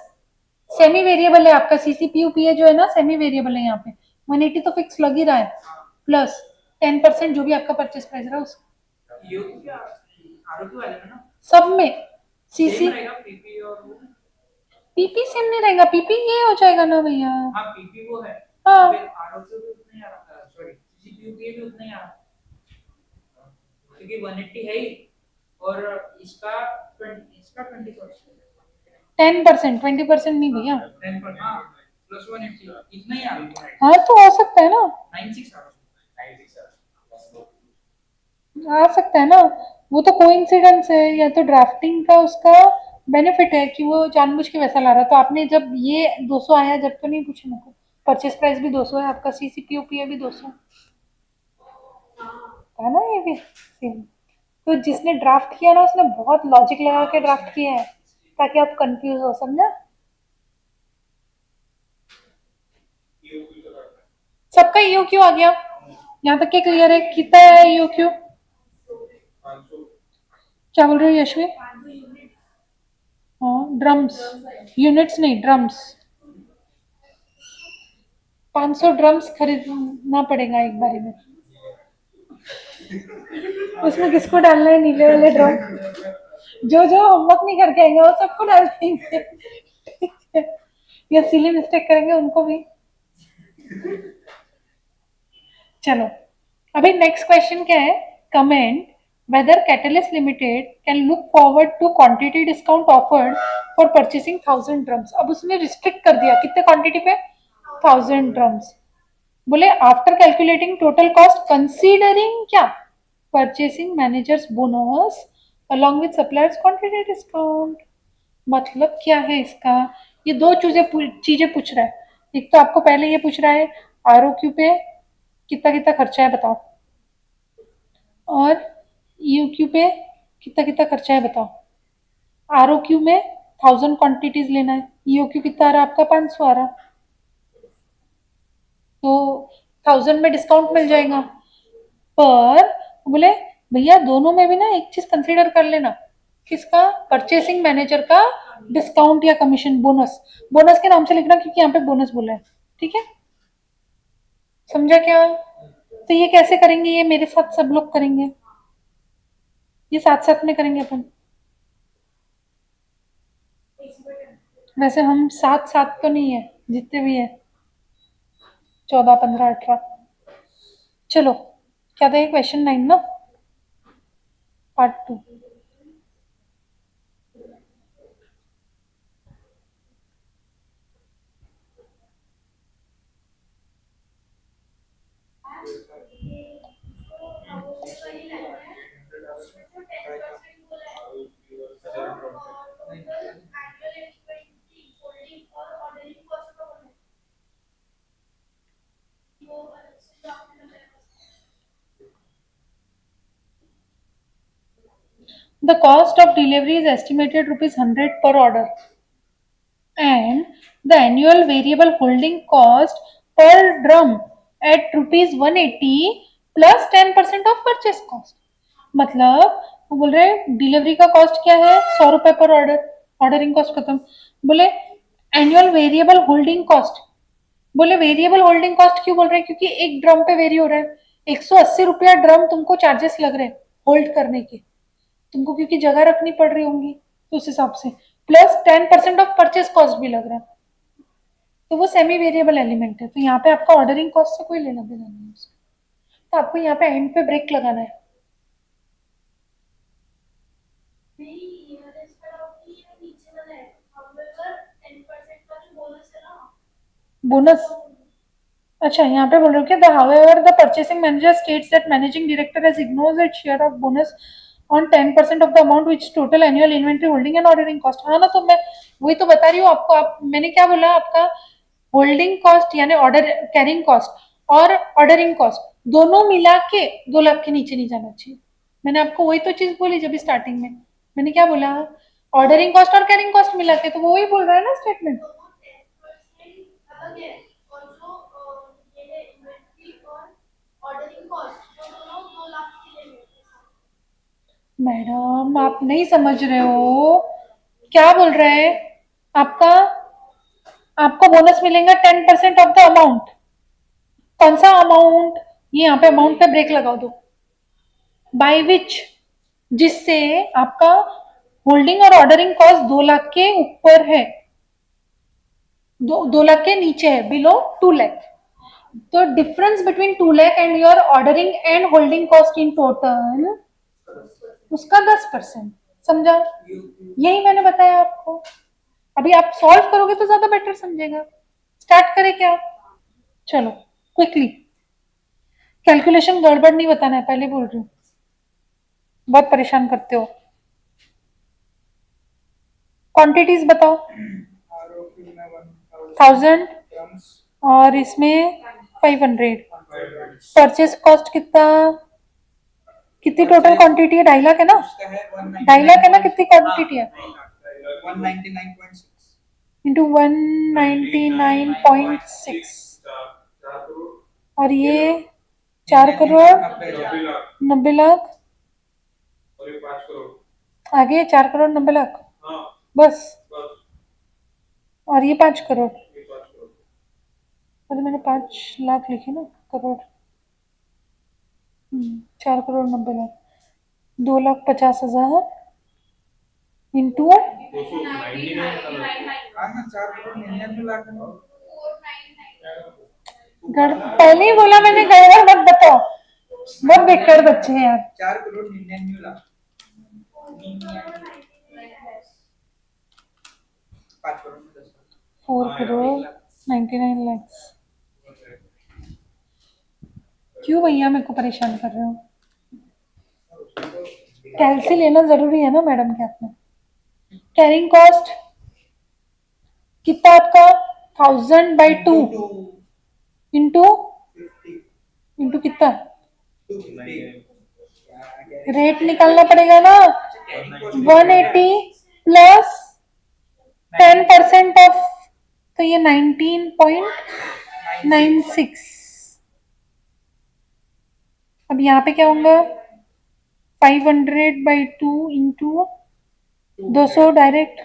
सेमी वेरिएबल है आपका। सीसीपीयू पीए जो है ना, सेमी वेरिएबल है यहाँ पे। 180 तो फिक्स लग ही रहा है, प्लस 10% जो भी आपका परचेस प्राइस रहा उस ये क्या आरओपी वाले में ना सब में। सीसी सेम रहेगा पीपी और वो। पीपी सेम नहीं रहेगा, पीपी ये हो जाएगा ना भैया। हाँ पीपी वो है। हाँ। फिर आरओपी भी उतना ही आ रहा था, सॉरी सीसीपीयू भी उतना ही आ रहा क्योंकि 180 है ही और इसका 20%। 10%, 20% नहीं भैया। 10% हाँ प्लस 180 इतना ही आ रहा है। हाँ तो हो सकता है ना, 96 आ रहा आ सकता है ना। वो तो कोइंसिडेंस है, या तो ड्राफ्टिंग का उसका बेनिफिट है कि वो जानबूझ के वैसा ला रहा है। तो आपने जब ये 200 आया जब तो नहीं पूछा मेरे को। परचेस प्राइस भी 200 है आपका, सीसीपीयू पीए भी 200 है ना, ये भी सेम। तो जिसने ड्राफ्ट किया ना उसने बहुत लॉजिक लगा के ड्राफ्ट किया है ताकि आप कंफ्यूज हो, समझा? सबका ईओक्यू आ गया यहाँ तक के? क्लियर है? कितना है ईओक्यू? क्या बोल रहे हो यशवी? हाँ ड्रम्स, यूनिट्स नहीं ड्रम्स। 500 ड्रम्स खरीदना पड़ेगा एक बारी में। उसमें किसको डालना है? नीले वाले ड्रम जो जो होमवर्क नहीं करके आएंगे वो सबको डाल देंगे। या सिली मिस्टेक करेंगे उनको भी। चलो अभी नेक्स्ट क्वेश्चन क्या है? Comment whether Catalyst Limited can look forward to quantity discount offered for purchasing 1000 drums। अब उसने रिस्ट्रिक्ट कर दिया कितने क्वांटिटी पे? 1000 drums। बोले after calculating total cost considering क्या? Purchasing managers bonus along with suppliers quantity discount. मतलब क्या है इसका? ये दो चीजें पूछ रहा है। एक तो आपको पहले ये पूछ रहा है आरओक्यू पे कितना कितना खर्चा है बताओ, और ईओक्यू पे कितना कितना खर्चा है बताओ। आरओक्यू में 1000 क्वांटिटीज लेना है, ईओक्यू कितना आ रहा है आपका? 500 आ रहा। तो 1000 में डिस्काउंट मिल जाएगा। पर बोले भैया दोनों में भी ना एक चीज कंसीडर कर लेना। किसका? परचेसिंग मैनेजर का डिस्काउंट या कमीशन, बोनस। बोनस के नाम से लिखना क्योंकि यहाँ पे बोनस बोला है, ठीक है? समझा क्या? तो ये कैसे करेंगे? ये मेरे साथ सब लोग करेंगे, ये साथ साथ में करेंगे अपन। वैसे हम साथ साथ तो नहीं है, जितने भी है 14, 15, 18। चलो क्या था ये? क्वेश्चन 9 ना, part 2। The cost of delivery is estimated ₹100 per order, and the annual variable holding cost per drum at ₹180 plus 10% of purchase cost। मतलब वो बोल रहे हैं डिलीवरी का कॉस्ट क्या है? 100 रुपए पर ऑर्डर, ऑर्डरिंग कॉस्ट खत्म। बोले एनुअल वेरिएबल होल्डिंग कॉस्ट। बोले वेरिएबल होल्डिंग कॉस्ट क्यों बोल रहे हैं? क्योंकि एक ड्रम पे वेरी हो रहा है, 180 रुपया ड्रम तुमको चार्जेस लग रहे हैं होल्ड करने के, तुमको क्योंकि जगह रखनी पड़ रही होंगी तो उस हिसाब से, प्लस 10% ऑफ परचेज कॉस्ट भी लग रहा है, तो वो सेमी वेरिएबल एलिमेंट है। तो यहाँ पे आपका ऑर्डरिंग कॉस्ट से कोई लेना देना नहीं है उसका। तो आपको यहाँ पे एंड पे ब्रेक लगाना है। बोनस, अच्छा यहाँ पे बोल रहे हो क्या, the however the purchasing manager states that managing director has ignores its share of bonus on 10% of the amount which total annual inventory holding and ordering cost. हाँ ना, तो मैं वही तो बता रही हूँ आपको। आप मैंने क्या बोला, आपका होल्डिंग कॉस्ट यानी ऑर्डर कैरिंग कॉस्ट और ऑर्डरिंग कॉस्ट दोनों मिला के 2 लाख के नीचे नहीं जाना चाहिए। मैंने आपको वही तो चीज बोली जब स्टार्टिंग में मैंने क्या बोला, ऑर्डरिंग कॉस्ट और कैरिंग कॉस्ट मिला के, तो वो वही बोल रहा है ना स्टेटमेंट। मैडम आप नहीं समझ रहे हो, क्या बोल रहे हैं, आपका आपको बोनस मिलेगा 10% ऑफ द अमाउंट। कौन सा अमाउंट, ये यहाँ पे अमाउंट पे ब्रेक लगा दो, बाय विच, जिससे आपका होल्डिंग और ऑर्डरिंग कॉस्ट 2 लाख के ऊपर है, 2 लाख के नीचे है, बिलो 2 लाख। तो difference between 2 lakh and your ordering and holding cost in total उसका 10%। समझा, यही मैंने बताया आपको। अभी आप सॉल्व करोगे तो ज्यादा बेटर समझेगा। स्टार्ट करें क्या, चलो क्विकली, कैलकुलेशन गड़बड़ नहीं बताना है, पहले बोल रही हूँ, बहुत परेशान करते हो। क्वांटिटीज बताओ, 1000 और इसमें 500। परचेस कॉस्ट कितना, कितनी टोटल क्वांटिटी है, 2.5 लाख है ना, 2.5 लाख है ना, कितनी क्वांटिटी है, 199.6 इंटू 199.6 और ये 4 करोड़ 90 लाख आगे 4 करोड़ 90 लाख बस, और ये 5 करोड़, अरे मैंने 5 लाख लिखे ना, करोड़ 4 करोड़ 90 लाख, 2,50,000 इंटू 4 पहले ही बोला मैंने, गड़बड़ मत बताओ, बहुत बेकार बच्चे हैं यार। 4,99,00,000 5 करोड़ में 10 4,99,00,000। क्यों भैया मेरे को परेशान कर रहे हो, कैलसी लेना जरूरी है ना मैडम के हाथ में। कैरिंग कॉस्ट कितना आपका, 1000/2 इंटू इंटू कितना, रेट निकालना पड़ेगा ना, 180 प्लस 10% ऑफ, तो ये 19.96। अब यहाँ पे क्या होगा, 500/2 इंटू 200 डायरेक्ट,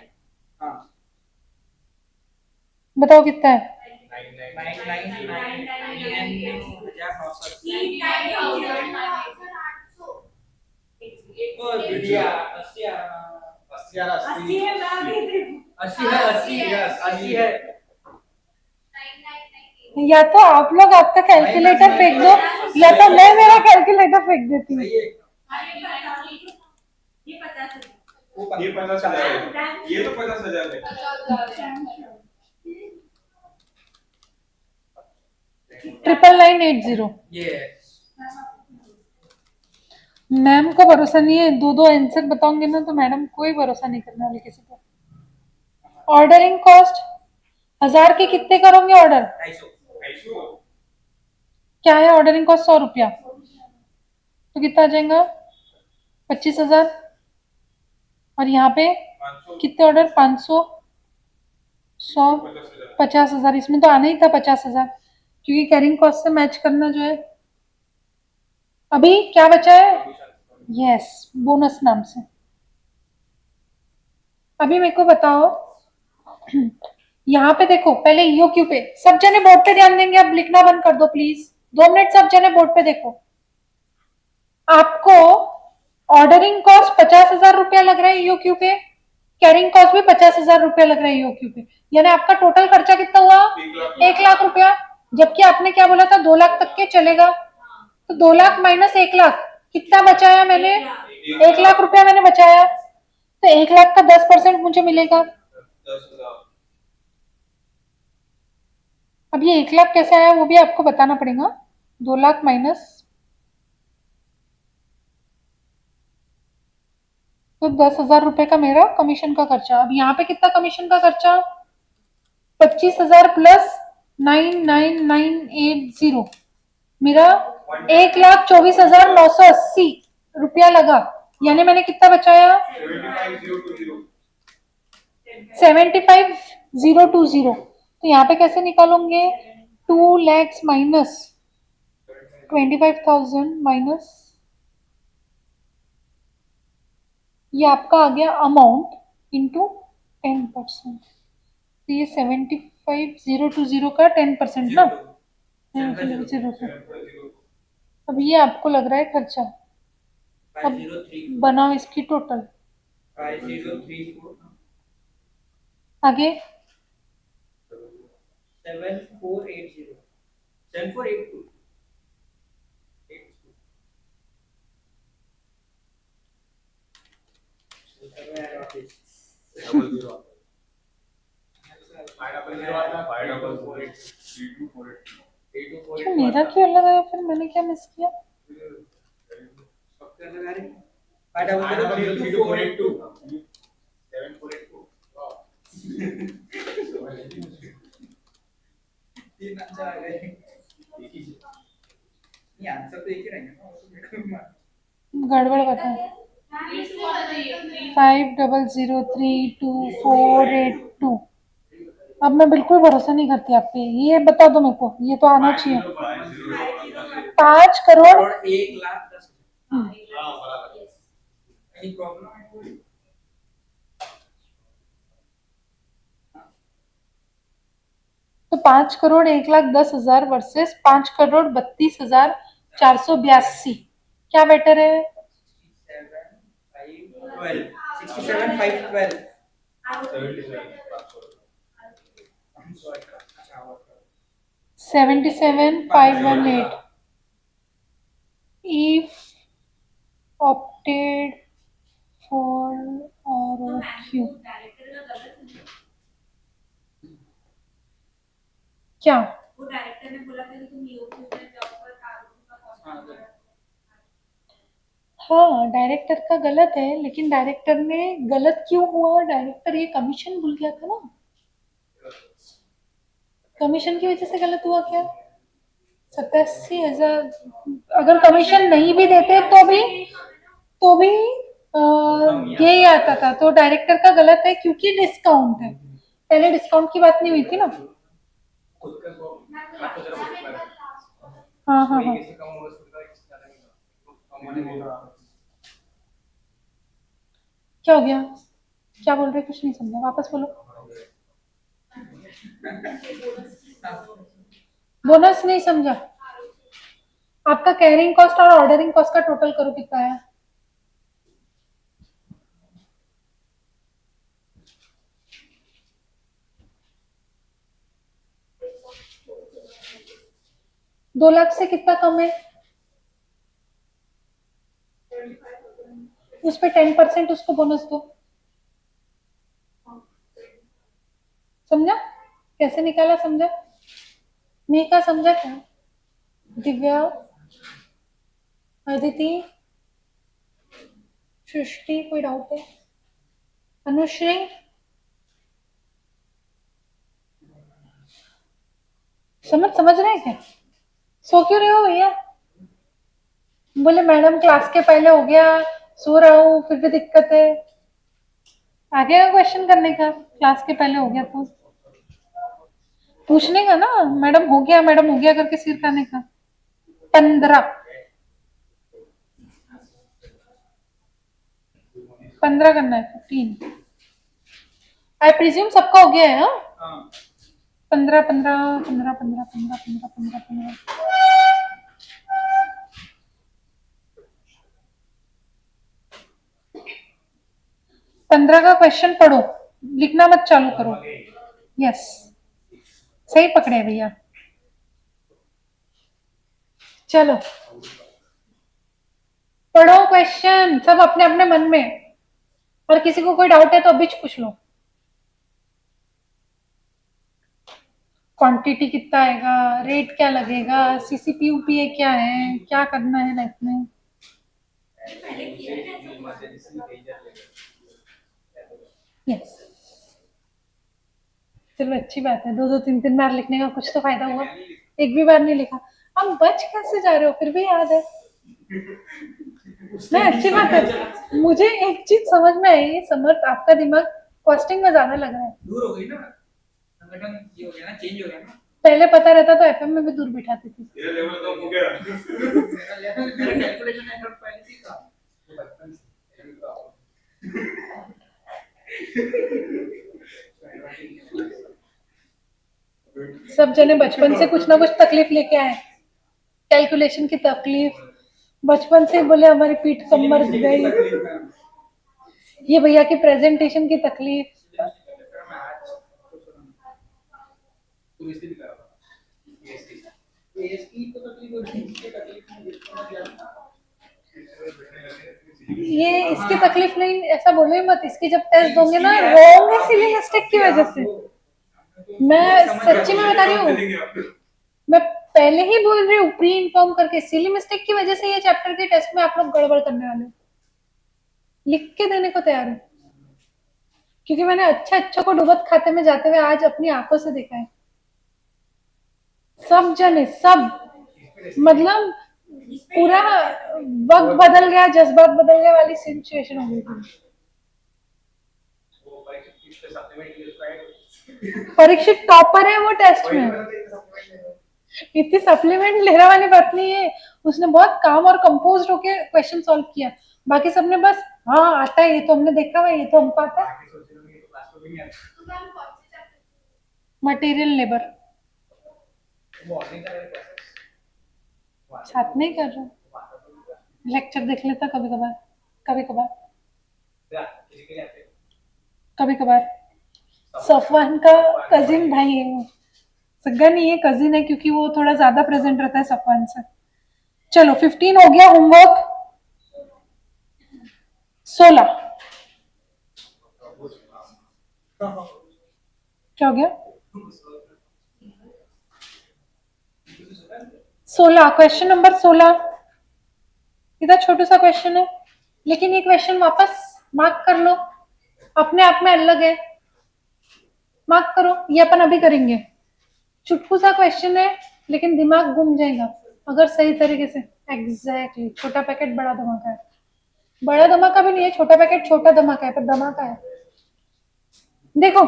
बताओ कितना है, 80 है। या तो आप लोग आपका कैलकुलेटर फेंक दो, या तो मैं मेरा कैलकुलेटर फेंक देती हूँ। ये 50,000 है, ये तो 50,000 है। 99980। मैम को भरोसा नहीं है, दो आंसर बताओगे ना तो मैडम कोई भरोसा नहीं करने वाले किसी पर। ऑर्डरिंग कॉस्ट 1000 के कितने करोगे ऑर्डर, 250 क्या है ऑर्डरिंग कॉस्ट, 100 रुपया, तो कितना आ जाएगा 25,000। और यहाँ पे कितने ऑर्डर, 500 100 50,000, इसमें तो आना ही था 50,000, क्योंकि कैरिंग कॉस्ट से मैच करना जो है। अभी क्या बचा है, यस बोनस नाम से। अभी मेरे को बताओ, यहाँ पे देखो, पहले ईओक्यू पे सब जने बोर्ड पे ध्यान देंगे, अब लिखना बंद कर दो प्लीज, 2 मिनट सब जने बोर्ड पे देखो। आपको ऑर्डरिंग कॉस्ट 50,000 रुपया लग रहा है ईओक्यू पे, कैरिंग कॉस्ट भी 50,000 रुपया लग रहा है ईओक्यू पे, यानी आपका टोटल खर्चा कितना हुआ? 1 लाख रुपया। जबकि आपने क्या बोला था 2 लाख तक के चलेगा, तो 2 लाख माइनस 1 लाख कितना बचाया मैंने? 1 लाख रुपया मैंने बचाया, तो 1 लाख का 10% मुझे मिलेगा। 10,000 अब ये 1 लाख कैसे आया वो भी आपको बताना पड़ेगा। 2 लाख माइनस, तो 10,000 रुपए का मेरा कमीशन का खर्चा। अब यहाँ पे कितना कमीशन का खर्चा? 25,000 प्लस 9,980, मेरा 1,24,980 रुपया लगा, यानी मैंने कितना बचाया? 75,020। तो यहाँ पे कैसे निकालोगे? 2 lakhs माइनस 25,000 माइनस, ये आपका आ गया अमाउंट इंटू 10%, तो ये 75,020 का 10% ना, 0.02। अब ये आपको लग रहा है खर्चा। अब 5034 बनाओ इसकी टोटल 5034 आगे। 7480 7482 क्यों मेरा क्यों अलग आया? फिर मैंने क्या मिस किया? तीन आंसर आ गए। ये आंसर तो एक ही रहेंगे ना। गड़बड़ बताओ। 50032482। अब मैं बिल्कुल भरोसा नहीं करती आप पे, ये बता दो मेरे को, ये तो आना चाहिए। 5 करोड़ 1,10,000 एनी प्रॉब्लम? तो 5,01,10,000 वर्सेस 5,32,482, क्या बेटर है? 67,512 77,518 if opted for ROQ। क्या? वो डायरेक्टर ने बोला था कि तुम ईओक्यू में जाओ पर आरोपी का कॉस्ट। हाँ डायरेक्टर का गलत है, लेकिन डायरेक्टर ने गलत क्यों हुआ? डायरेक्टर ये कमीशन भूल गया था ना, कमीशन की वजह से गलत हुआ क्या? 87,000। अगर कमीशन नहीं भी देते तो भी यही आता था, तो डायरेक्टर का गलत है क्योंकि डिस्काउंट है, पहले डिस्काउंट की बात नहीं हुई थी ना। हाँ हाँ हाँ, क्या हो गया? क्या बोल रहे? कुछ नहीं समझा, वापस बोलो। बोनस नहीं समझा। आपका कैरिंग कॉस्ट और ऑर्डरिंग कॉस्ट का टोटल करो कितना है? दो लाख से कितना कम है? उस पे 10% उसको बोनस दो। समझा कैसे निकाला? समझा? नहीं का समझा क्या? दिव्या, अदिति, सृष्टि, कोई डाउट है? अनुश्री, समझ रहे हैं क्या? सो क्यों रहे हो भैया? बोले मैडम क्लास के पहले हो गया, सो रहा हूँ, फिर भी दिक्कत है। आगे का क्वेश्चन करने का, क्लास के पहले हो गया तो पूछने का ना, मैडम हो गया करके सिर खाने का। 15 करना है, 15। आई प्रिज्यूम सबका हो गया है। हाँ 15 15 15 15 15 15 15 15। 15 का क्वेश्चन पढ़ो, लिखना मत चालू करो। यस, सही पकड़े भैया। चलो पढ़ो क्वेश्चन सब अपने अपने मन में, और किसी को कोई डाउट है तो अभी पूछ लो। क्वांटिटी कितना आएगा, रेट क्या लगेगा, सीसीपीयूपीए क्या है, क्या करना है लाइफ में। यस, चलो अच्छी बात है, 2-2 3-3 बार लिखने का कुछ तो फायदा हुआ। एक भी बार नहीं लिखा, हम बच कैसे जा रहे हो, फिर भी याद है। नहीं, अच्छी बात है। मुझे एक चीज समझ में आई, समर्थ आपका दिमाग कॉस्टिंग में ज्यादा लग रहा है। दूर हो गई ना, संगठन ये हो गया ना, चेंज हो गया ना। पहले पता रहता तो एफएम में भी दूर बिठाती थी। ये लेवल कम हो गया। मेरा लेवल, मेरा कैलकुलेशन है पहले से था, वो बचपन से। सब जने बचपन से कुछ ना कुछ तकलीफ लेके आए, कैलकुलेशन की तकलीफ, बचपन से बोले हमारी पीठ कमर गई, ये भैया की प्रेजेंटेशन की तकलीफ। तुम इसलिए भी करा एएसटी तो तकलीफ होती है, इसकी तकलीफ नहीं है। ये इसकी तकलीफ नहीं, ऐसा बोलो ही मत, इसकी जब टेस्ट दोगे ना रॉन्ग है सिली मिस्टेक की वजह से। मैं सच्ची में बता रही हूँ, मैं पहले ही बोल रही हूँ प्री इन्फॉर्म करके, सिली मिस्टेक की वजह से ये चैप्टर के टेस्ट में आप लोग गड़बड़ करने वाले हो। लिख के देने को तैयार हूँ, क्योंकि मैंने अच्छा को डुबत खाते में जाते हुए आज अपनी आंखों से देखा है। सब जने, सब मतलब पूरा वक्त बदल गया, जज्बात बदल गए वाली सिचुएशन हो गई थी। परीक्षित टॉपर है वो टेस्ट में, इतनी सप्लीमेंट लेने वाली बात नहीं है। उसने बहुत काम और कंपोज होके क्वेश्चन सॉल्व किया, बाकी सबने बस हाँ आता है, ये तो हमने देखा हुआ, ये तो हमको आता है। मटेरियल लेबर साथ नहीं कर रहा, लेक्चर देख लेता कभी कभार, कभी कभार, कभी कभार। सफवान का कजिन भाई है वो, सगा नहीं है, कजिन है, क्योंकि वो थोड़ा ज्यादा प्रेजेंट रहता है सफवान से। चलो 15 हो गया, होमवर्क 16 क्या हो गया, 16 क्वेश्चन नंबर 16। इतना छोटा सा क्वेश्चन है, लेकिन ये क्वेश्चन वापस मार्क कर लो, अपने आप में अलग है, मार्क करो। ये अपन अभी करेंगे, चुटकू सा क्वेश्चन है लेकिन दिमाग घूम जाएगा अगर सही तरीके से। एग्जैक्टली, छोटा पैकेट बड़ा धमाका है, बड़ा धमाका भी नहीं है, छोटा पैकेट छोटा धमाका है, पर धमाका है। देखो,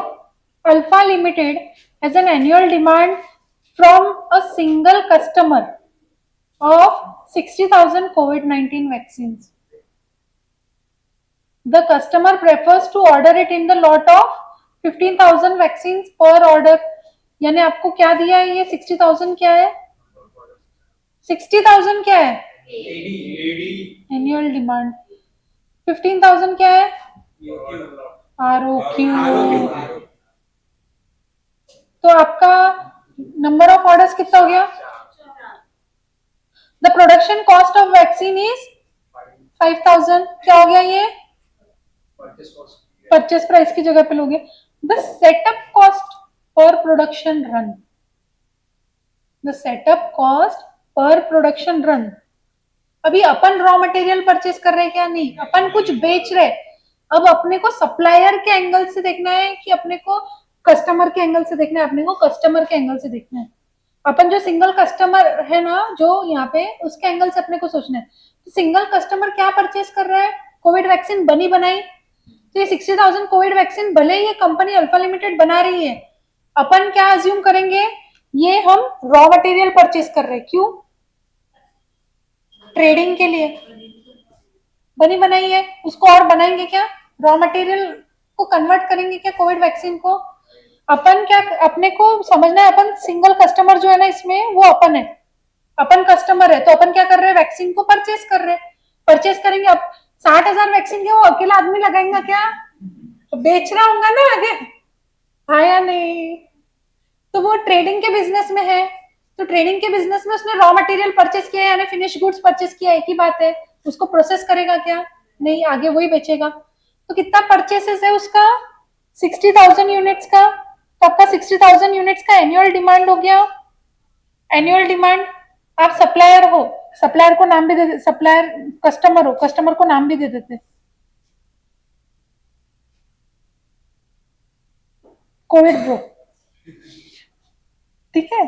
alpha limited has an annual demand from a single customer of 60,000 COVID-19 vaccines. The customer prefers to order it in the lot of 15,000 vaccines per order. यानी आपको क्या दिया है, ये 60,000 क्या है, 60,000 क्या है, एनुअल डिमांड, 15,000 क्या है, ROQ। तो आपका नंबर ऑफ ऑर्डर्स कितना हो गया, The production cost of vaccine is 5,000। क्या हो गया ये, परचेस प्राइस की जगह पे लोगे। The setup cost per production run, the setup cost per production run। अभी अपन रॉ मटेरियल परचेस कर रहे हैं क्या, नहीं, अपन कुछ बेच रहे। अब अपने को सप्लायर के एंगल से देखना है कि अपने को कस्टमर के एंगल से देखना है, अपने को कस्टमर के एंगल से देखना है। अपन जो सिंगल कस्टमर है ना, जो यहाँ पे, उसके एंगल से अपने को सोचना है। तो सिंगल कस्टमर क्या परचेस कर रहा है, कोविड वैक्सीन बनी बनाई, तो ये 60,000 कोविड वैक्सीन भले ही ये कंपनी अल्फा लिमिटेड बना रही है, अपन क्या अज्यूम करेंगे, ये हम रॉ मटेरियल परचेस कर रहे हैं। क्यों, ट्रेडिंग के लिए बनी बनाई है, उसको और बनाएंगे क्या, रॉ मटेरियल को कन्वर्ट करेंगे क्या कोविड वैक्सीन को। अपन क्या, अपने को समझना है, अपन सिंगल कस्टमर जो है ना इसमें, वो अपन है, अपन कस्टमर है, तो अपन क्या कर रहे हैं, वैक्सीन को परचेस कर रहे हैं। परचेस करेंगे, अब 60,000 वैक्सीन के वो अकेला आदमी लगाएंगा क्या, बेच रहा होगा ना आगे, हाँ या नहीं? तो वो ट्रेडिंग के बिजनेस में है, तो ट्रेडिंग के बिजनेस में उसने रॉ मटेरियल परचेस किया यानी फिनिश गुड्स परचेस किया, एक ही बात है। उसको प्रोसेस करेगा क्या? नहीं, आगे वही बेचेगा। तो कितना परचेसेस है उसका? 60,000 यूनिट्स का। तो आपका 60,000 यूनिट्स का एनुअल डिमांड हो गया। एनुअल डिमांड, आप सप्लायर हो, सप्लायर को नाम भी दे, सप्लायर कस्टमर हो, कस्टमर को नाम भी दे देते, कोविड ब्रो, ठीक है?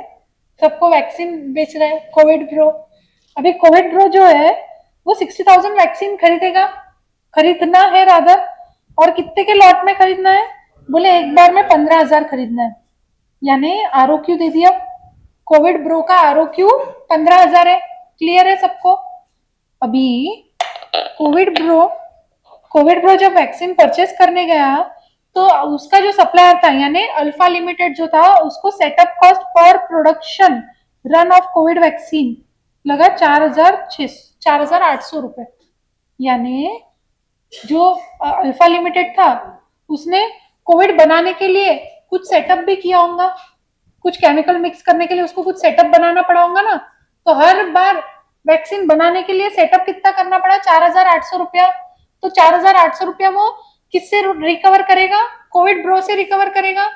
सबको वैक्सीन बेच रहा है कोविड ब्रो। अभी कोविड ब्रो जो है वो 60,000 वैक्सीन खरीदेगा, खरीदना है रादर, और कितने के लॉट में खरीदना है? बोले एक बार में 15,000 खरीदना है, यानी आरओक्यू दे दिया। कोविड ब्रो का आरओक्यू 15,000 है। क्लियर है सबको? अभी कोविड ब्रो कोविड ब्रो जब वैक्सीन परचेस करने गया तो उसका जो सप्लायर था यानी अल्फा लिमिटेड जो था, उसको setup cost per production run of Covid vaccine लगा 4,800 रुपए। यानी जो अल्फा लिमिटेड था उसने कोविड बनाने के लिए कुछ सेटअप भी किया होगा, कुछ केमिकल मिक्स करने के लिए उसको कुछ सेटअप बनाना पड़ा होगा ना। तो हर बार वैक्सीन बनाने के लिए सेटअप कितना करना पड़ा? 4,800 रुपया। तो 4,800 रुपया वो किससे रिकवर करेगा? कोविड ब्रो से रिकवर करेगा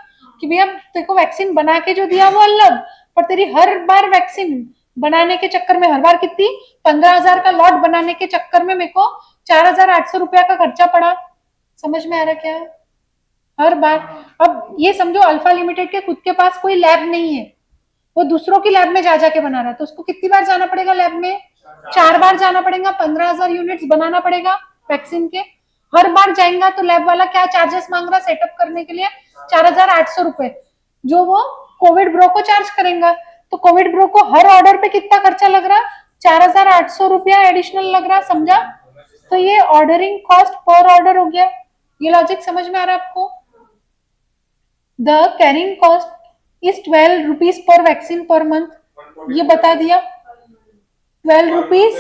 कि भैया तेरे को वैक्सीन बना के जो दिया वो अलग, पर तेरी हर बार वैक्सीन बनाने के चक्कर में हर बार कितनी 15,000 का लॉट बनाने के चक्कर में मेरे को 4,800 रुपया का खर्चा पड़ा। समझ में आ रहा क्या? हर बार। अब ये समझो अल्फा लिमिटेड के खुद के पास कोई लैब नहीं है, वो दूसरों की लैब में जा जाके बना रहा है, तो उसको कितनी बार जाना पड़ेगा लैब में? 4 बार जाना पड़ेगा, 15,000 यूनिट्स बनाना पड़ेगा वैक्सीन के। हर बार जाएगा तो लैब वाला क्या चार्जेस मांग रहा सेटअप करने के लिए? 4,800 रुपए, जो वो कोविड ब्रो को चार्ज करेगा। तो कोविड ब्रो को हर ऑर्डर पे कितना खर्चा लग रहा? 4,800 रुपया एडिशनल लग रहा, समझा? तो ये ऑर्डरिंग कॉस्ट पर ऑर्डर हो गया। ये लॉजिक समझ में आ रहा है आपको? The carrying cost is 12 rupees per vaccine per month, ये बता दिया। 12 rupees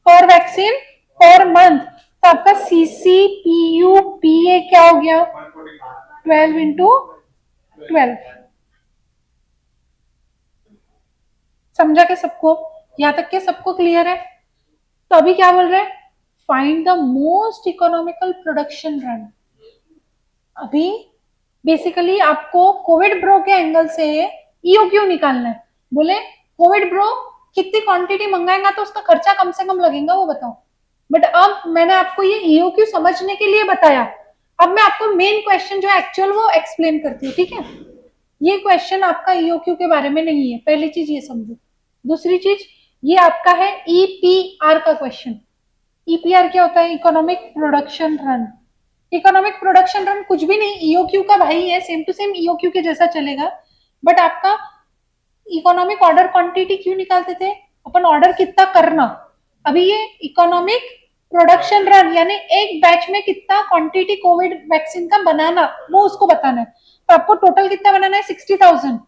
per vaccine per month. तो आपका CCPUPA क्या हो गया? 12 इंटू 12। समझा के सबको? यहां तक के सबको क्लियर है? तो अभी क्या बोल रहे हैं? Find the most economical production run. अभी बेसिकली आपको कोविड ब्रो के एंगल से ईओक्यू निकालना है। बोले कोविड ब्रो कितनी क्वांटिटी मंगाएगा तो उसका खर्चा कम से कम लगेगा, वो बताओ। बट अब मैंने आपको ये ईओक्यू समझने के लिए बताया, अब मैं आपको मेन क्वेश्चन जो एक्चुअल वो एक्सप्लेन करती हूँ, ठीक है? ये क्वेश्चन आपका ईओक्यू के बारे में नहीं है, पहली चीज ये समझो। दूसरी चीज, ये आपका है ईपीआर का क्वेश्चन। ईपीआर क्या होता है? Economic production run. Economic production run कुछ भी नहीं, ईओक्यू का भाई है, सेम टू सेम ईओक्यू के जैसा चलेगा। बट आपका इकोनॉमिक ऑर्डर क्वांटिटी क्यों निकालते थे अपन? ऑर्डर कितना करना। अभी ये इकोनॉमिक प्रोडक्शन रन यानी एक बैच में कितना क्वांटिटी कोविड वैक्सीन का बनाना, वो उसको बताना है। तो आपको टोटल कितना बनाना है? 60,000।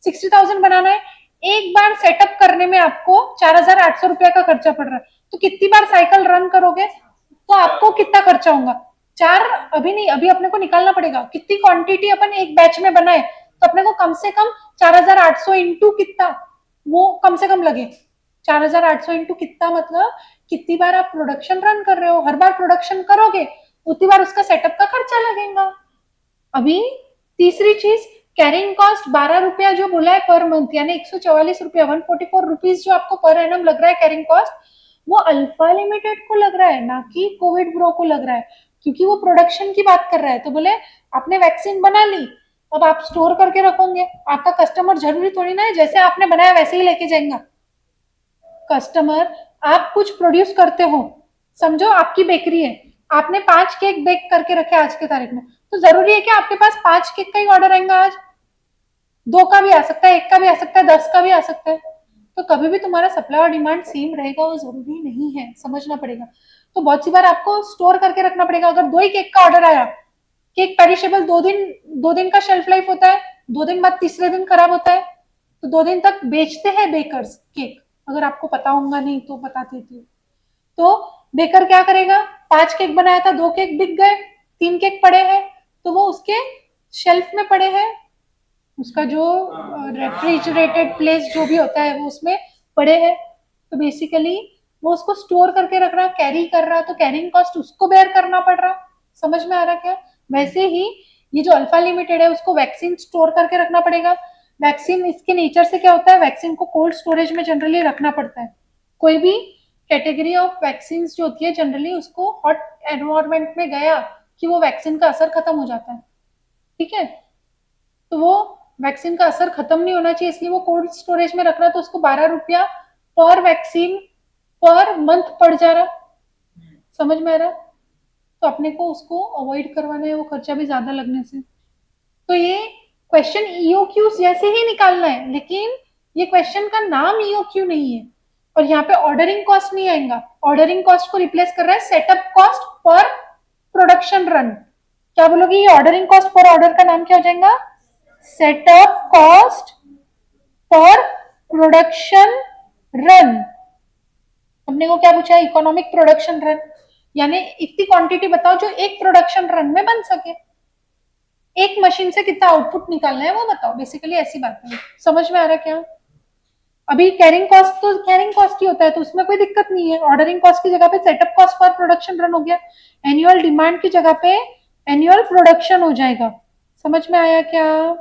60,000 बनाना है। एक बार सेटअप करने में आपको 4,800 रुपया का खर्चा पड़ रहा है, तो कितनी बार साइकिल रन करोगे तो आपको कितना खर्चा होगा? 4 अभी नहीं, अभी अपने को निकालना पड़ेगा कितनी क्वांटिटी अपन एक बैच में बनाए, तो अपने को कम से कम 4,800 इंटू कितना वो कम से कम लगे। 4,800 इंटू कितना मतलब कितनी बार आप प्रोडक्शन रन कर रहे हो, हर बार प्रोडक्शन करोगे उतनी बार उसका सेटअप का खर्चा लगेगा। अभी तीसरी चीज, कैरिंग कॉस्ट 12 रुपया जो बोला है पर मंथ, यानी 144 रुपया, 144 रुपीज जो आपको पर एनम लग रहा है कैरिंग कॉस्ट, वो अल्फा लिमिटेड को लग रहा है, ना कि कोविड ब्रो को लग रहा है, क्योंकि वो प्रोडक्शन की बात कर रहा है। तो बोले आपने वैक्सीन बना ली, अब आप स्टोर करके रखोगे, आपका कस्टमर जरूरी थोड़ी ना है जैसे आपने बनाया वैसे ही लेके जाएगा। कस्टमर, आप कुछ प्रोड्यूस करते हो, समझो आपकी बेकरी है, आपने 5 केक बेक करके रखे आज के तारीख में, तो जरूरी है कि आपके पास 5 केक का ही ऑर्डर आएगा आज? 2 का भी आ सकता है, 1 का भी आ सकता है, 10 का भी आ सकता है। तो कभी भी तुम्हारा सप्लाई और डिमांड सेम रहेगा वो जरूरी नहीं है, समझना पड़ेगा। तो बहुत सी बार आपको स्टोर करके रखना पड़ेगा। अगर 2 ही केक का ऑर्डर आया, केक पेरिशेबल 2 दिन का शेल्फ लाइफ होता है, 2 दिन बाद तीसरे दिन खराब होता है, तो 2 दिन तक बेचते हैं बेकर्स केक। अगर आपको पता होगा, नहीं तो बता देती हूँ। तो बेकर क्या करेगा? 5 केक बनाया था, 2 केक बिक गए, 3 केक पड़े हैं, तो वो उसके शेल्फ में पड़े हैं, उसका जो रेफ्रिजरेटेड प्लेस जो भी होता है वो उसमें पड़े हैं। तो बेसिकली वो उसको स्टोर करके रख रहा, कैरी कर रहा, तो कैरिंग कॉस्ट उसको बेयर करना पड़ रहा। समझ में आ रहा क्या? वैसे ही ये जो अल्फा लिमिटेड है उसको वैक्सीन स्टोर करके रखना पड़ेगा। वैक्सीन इसके नेचर से क्या होता है, वैक्सीन को कोल्ड स्टोरेज में जनरली रखना पड़ता है। कोई भी कैटेगरी ऑफ वैक्सीन जो होती है जनरली उसको हॉट एनवायरमेंट में गया कि वो वैक्सीन का असर खत्म हो जाता है, ठीक है। तो वो वैक्सीन का असर खत्म नहीं होना चाहिए, इसलिए वो कोल्ड स्टोरेज में रख रहा, तो उसको 12 रुपया पर वैक्सीन पर मंथ पड़ जा रहा। समझ में आ रहा? तो अपने को उसको अवॉइड करवाना है वो खर्चा भी ज्यादा लगने से। तो ये क्वेश्चन ईओक्यू जैसे ही निकालना है, लेकिन ये क्वेश्चन का नाम ईओक्यू नहीं है और यहाँ पे ऑर्डरिंग कॉस्ट नहीं आएगा। ऑर्डरिंग कॉस्ट को रिप्लेस कर रहा है setup cost per production run. क्या बोलोगे? ये ऑर्डरिंग कॉस्ट पर ऑर्डर का नाम क्या हो जाएगा? Setup cost per production run. हमने को क्या पूछा? इकोनॉमिक प्रोडक्शन रन, यानी इतनी क्वांटिटी बताओ जो एक प्रोडक्शन रन में बन सके, एक मशीन से कितना आउटपुट निकालना है वो बताओ। बेसिकली ऐसी बात है। समझ में आ रहा है क्या? अभी कैरिंग कॉस्ट तो कैरिंग कॉस्ट ही होता है, तो उसमें कोई दिक्कत नहीं है। ऑर्डरिंग कॉस्ट की जगह पे setup cost per production run हो गया, एनुअल डिमांड की जगह पे एनुअल प्रोडक्शन हो जाएगा। समझ में आया क्या?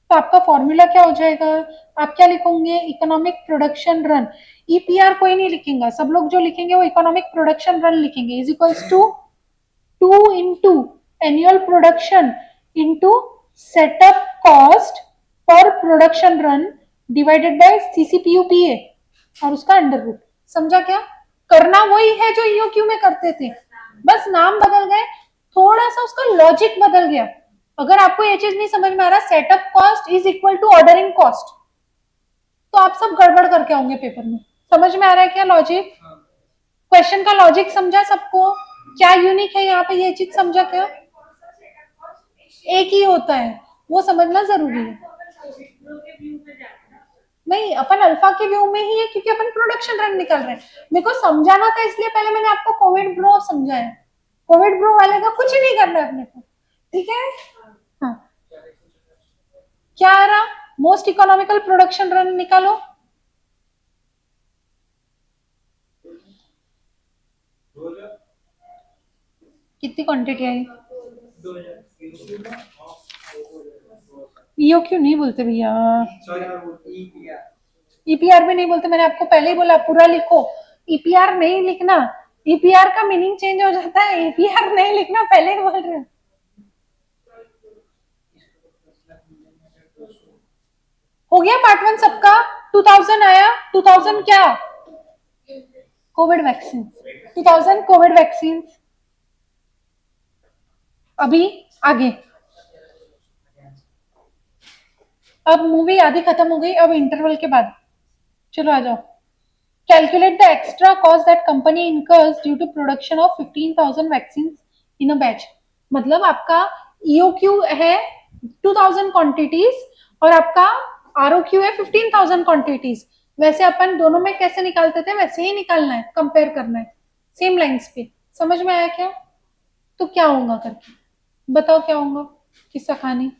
तो आपका फॉर्मूला क्या हो जाएगा? आप क्या लिखोगे? Economic production run. ईपीआर कोई नहीं लिखेगा, सब लोग जो लिखेंगे वो इकोनॉमिक प्रोडक्शन रन लिखेंगे। Is equals to 2 into annual production into setup cost per production run divided by CCPUPA और उसका अंडर रूट। समझा क्या? करना वही है जो ईओक्यू में करते थे, बस नाम बदल गए, थोड़ा सा उसका लॉजिक बदल गया। अगर आपको ये चीज नहीं समझ में आ रहा setup cost is equal to ordering cost, तो आप सब गड़बड़ करके आओगे पेपर में। समझ में आ रहा है क्या लॉजिक? क्वेश्चन का लॉजिक समझा सबको? क्या यूनिक है यहाँ पे, ये चीज समझा क्या? एक ही होता है, वो समझना जरूरी है। नहीं, अपन अल्फा के व्यू में ही है क्योंकि अपन प्रोडक्शन रन निकल रहे हैं। मेरे को समझाना था इसलिए पहले मैंने आपको कोविड ब्रो समझाया। कोविड ब्रो वाले का कुछ नहीं करना है अपने को, ठीक है? हाँ, क्या आ रहा? मोस्ट इकोनॉमिकल प्रोडक्शन रन निकालो। कितनी क्वांटिटी आई? ईओक्यू नहीं बोलते भैया, ईपीआर भी नहीं बोलते। मैंने आपको पहले ही बोला पूरा लिखो, ईपीआर नहीं लिखना। ईपीआर का मीनिंग चेंज हो जाता है, ईपीआर नहीं लिखना, पहले ही बोल रहे हैं। हो गया पार्ट 1 सबका? 2000 आया? 2000 क्या? Covid vaccine. 2000 Covid vaccine. अभी आगे, अब मूवी आधी खत्म हो गई, अब इंटरवल के बाद चलो आ जाओ। Calculate the extra cost that company incurs due to production of 15,000 vaccine in a batch. मतलब आपका ईओक्यू है 2000 क्वांटिटीज और आपका आरओक्यू है 15,000 क्वांटिटीज। वैसे अपन दोनों में कैसे निकालते थे वैसे ही निकालना है, कंपेयर करना है सेम लाइंस पे। समझ में आया क्या? तो क्या होगा करके बताओ, क्या होगा? किस्सा कहानी,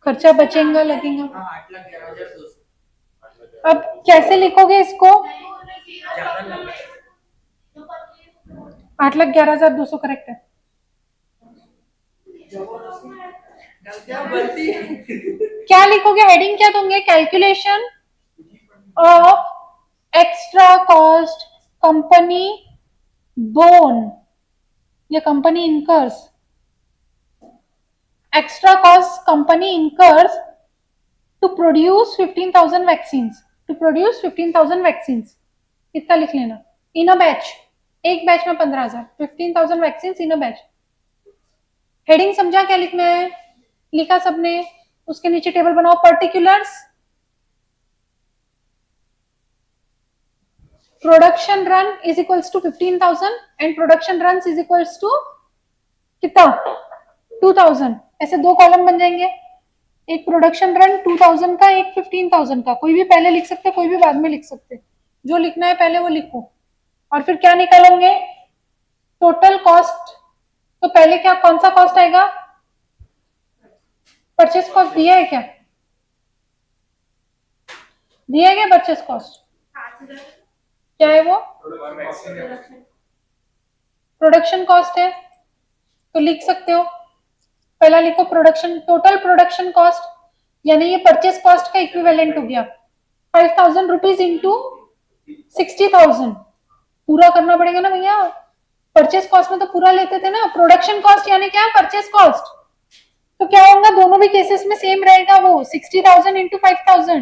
खर्चा बचेगा लगेगा। 8,11,200। अब कैसे लिखोगे इसको? 8,11,200 करेक्ट है। क्या लिखोगे? हेडिंग क्या दोगे? Calculation of extra cost company borne या company incurs. Extra cost company incurs to produce 15,000 vaccines. To produce 15,000 vaccines इतना लिख लेना। इन अ बैच, एक बैच में 15,000, 15,000 vaccines in a batch. Heading समझा क्या लिखना है? लिखा सबने? उसके नीचे टेबल बनाओ। Particulars, production run is equals to 15,000 and production run is equals to कितना? 2,000। ऐसे दो कॉलम बन जाएंगे, एक प्रोडक्शन रन 2000 का, एक 15,000 का। कोई भी पहले लिख सकते, कोई भी बाद में लिख सकते, जो लिखना है पहले वो लिखो। और फिर क्या निकालोगे? टोटल कॉस्ट तो पहले क्या कौन सा कॉस्ट आएगा? परचेस कॉस्ट दिया है क्या? दिया है क्या परचेस कॉस्ट? क्या है वो? प्रोडक्शन कॉस्ट है, तो लिख सकते हो। पहला लिखो प्रोडक्शन, टोटल प्रोडक्शन कॉस्ट, यानी ये परचेस कॉस्ट का इक्विवेलेंट हो गया। 5,000 रुपीज इंटू 60,000 पूरा करना पड़ेगा ना भैया। परचेस कॉस्ट में तो पूरा लेते थे ना। प्रोडक्शन कॉस्ट यानी क्या? Purchase cost. तो क्या होगा, दोनों भी केसेस में सेम रहेगा वो 60,000 इंटू 5,000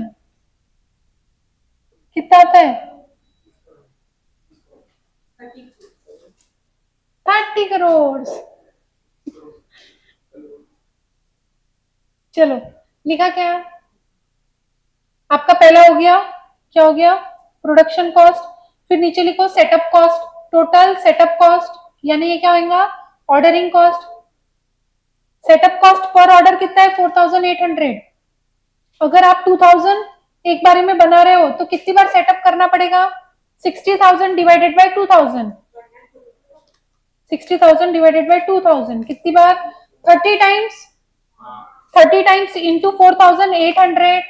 कितना आता है? 30 करोड़। चलो लिखा क्या? आपका पहला हो गया, क्या हो गया? Production cost. फिर नीचे लिखो setup cost, total setup cost, यानी ये क्या होगा? Ordering cost. Setup cost per order कितना है? 4,800। अगर आप 2,000 एक बारी में बना रहे हो तो कितनी बार सेटअप करना पड़ेगा? 60,000 डिवाइडेड बाय 2,000। 60,000 डिवाइडेड बाय 2,000 कितनी बार? 30 टाइम्स। 30 टाइम्स इंटू 4,800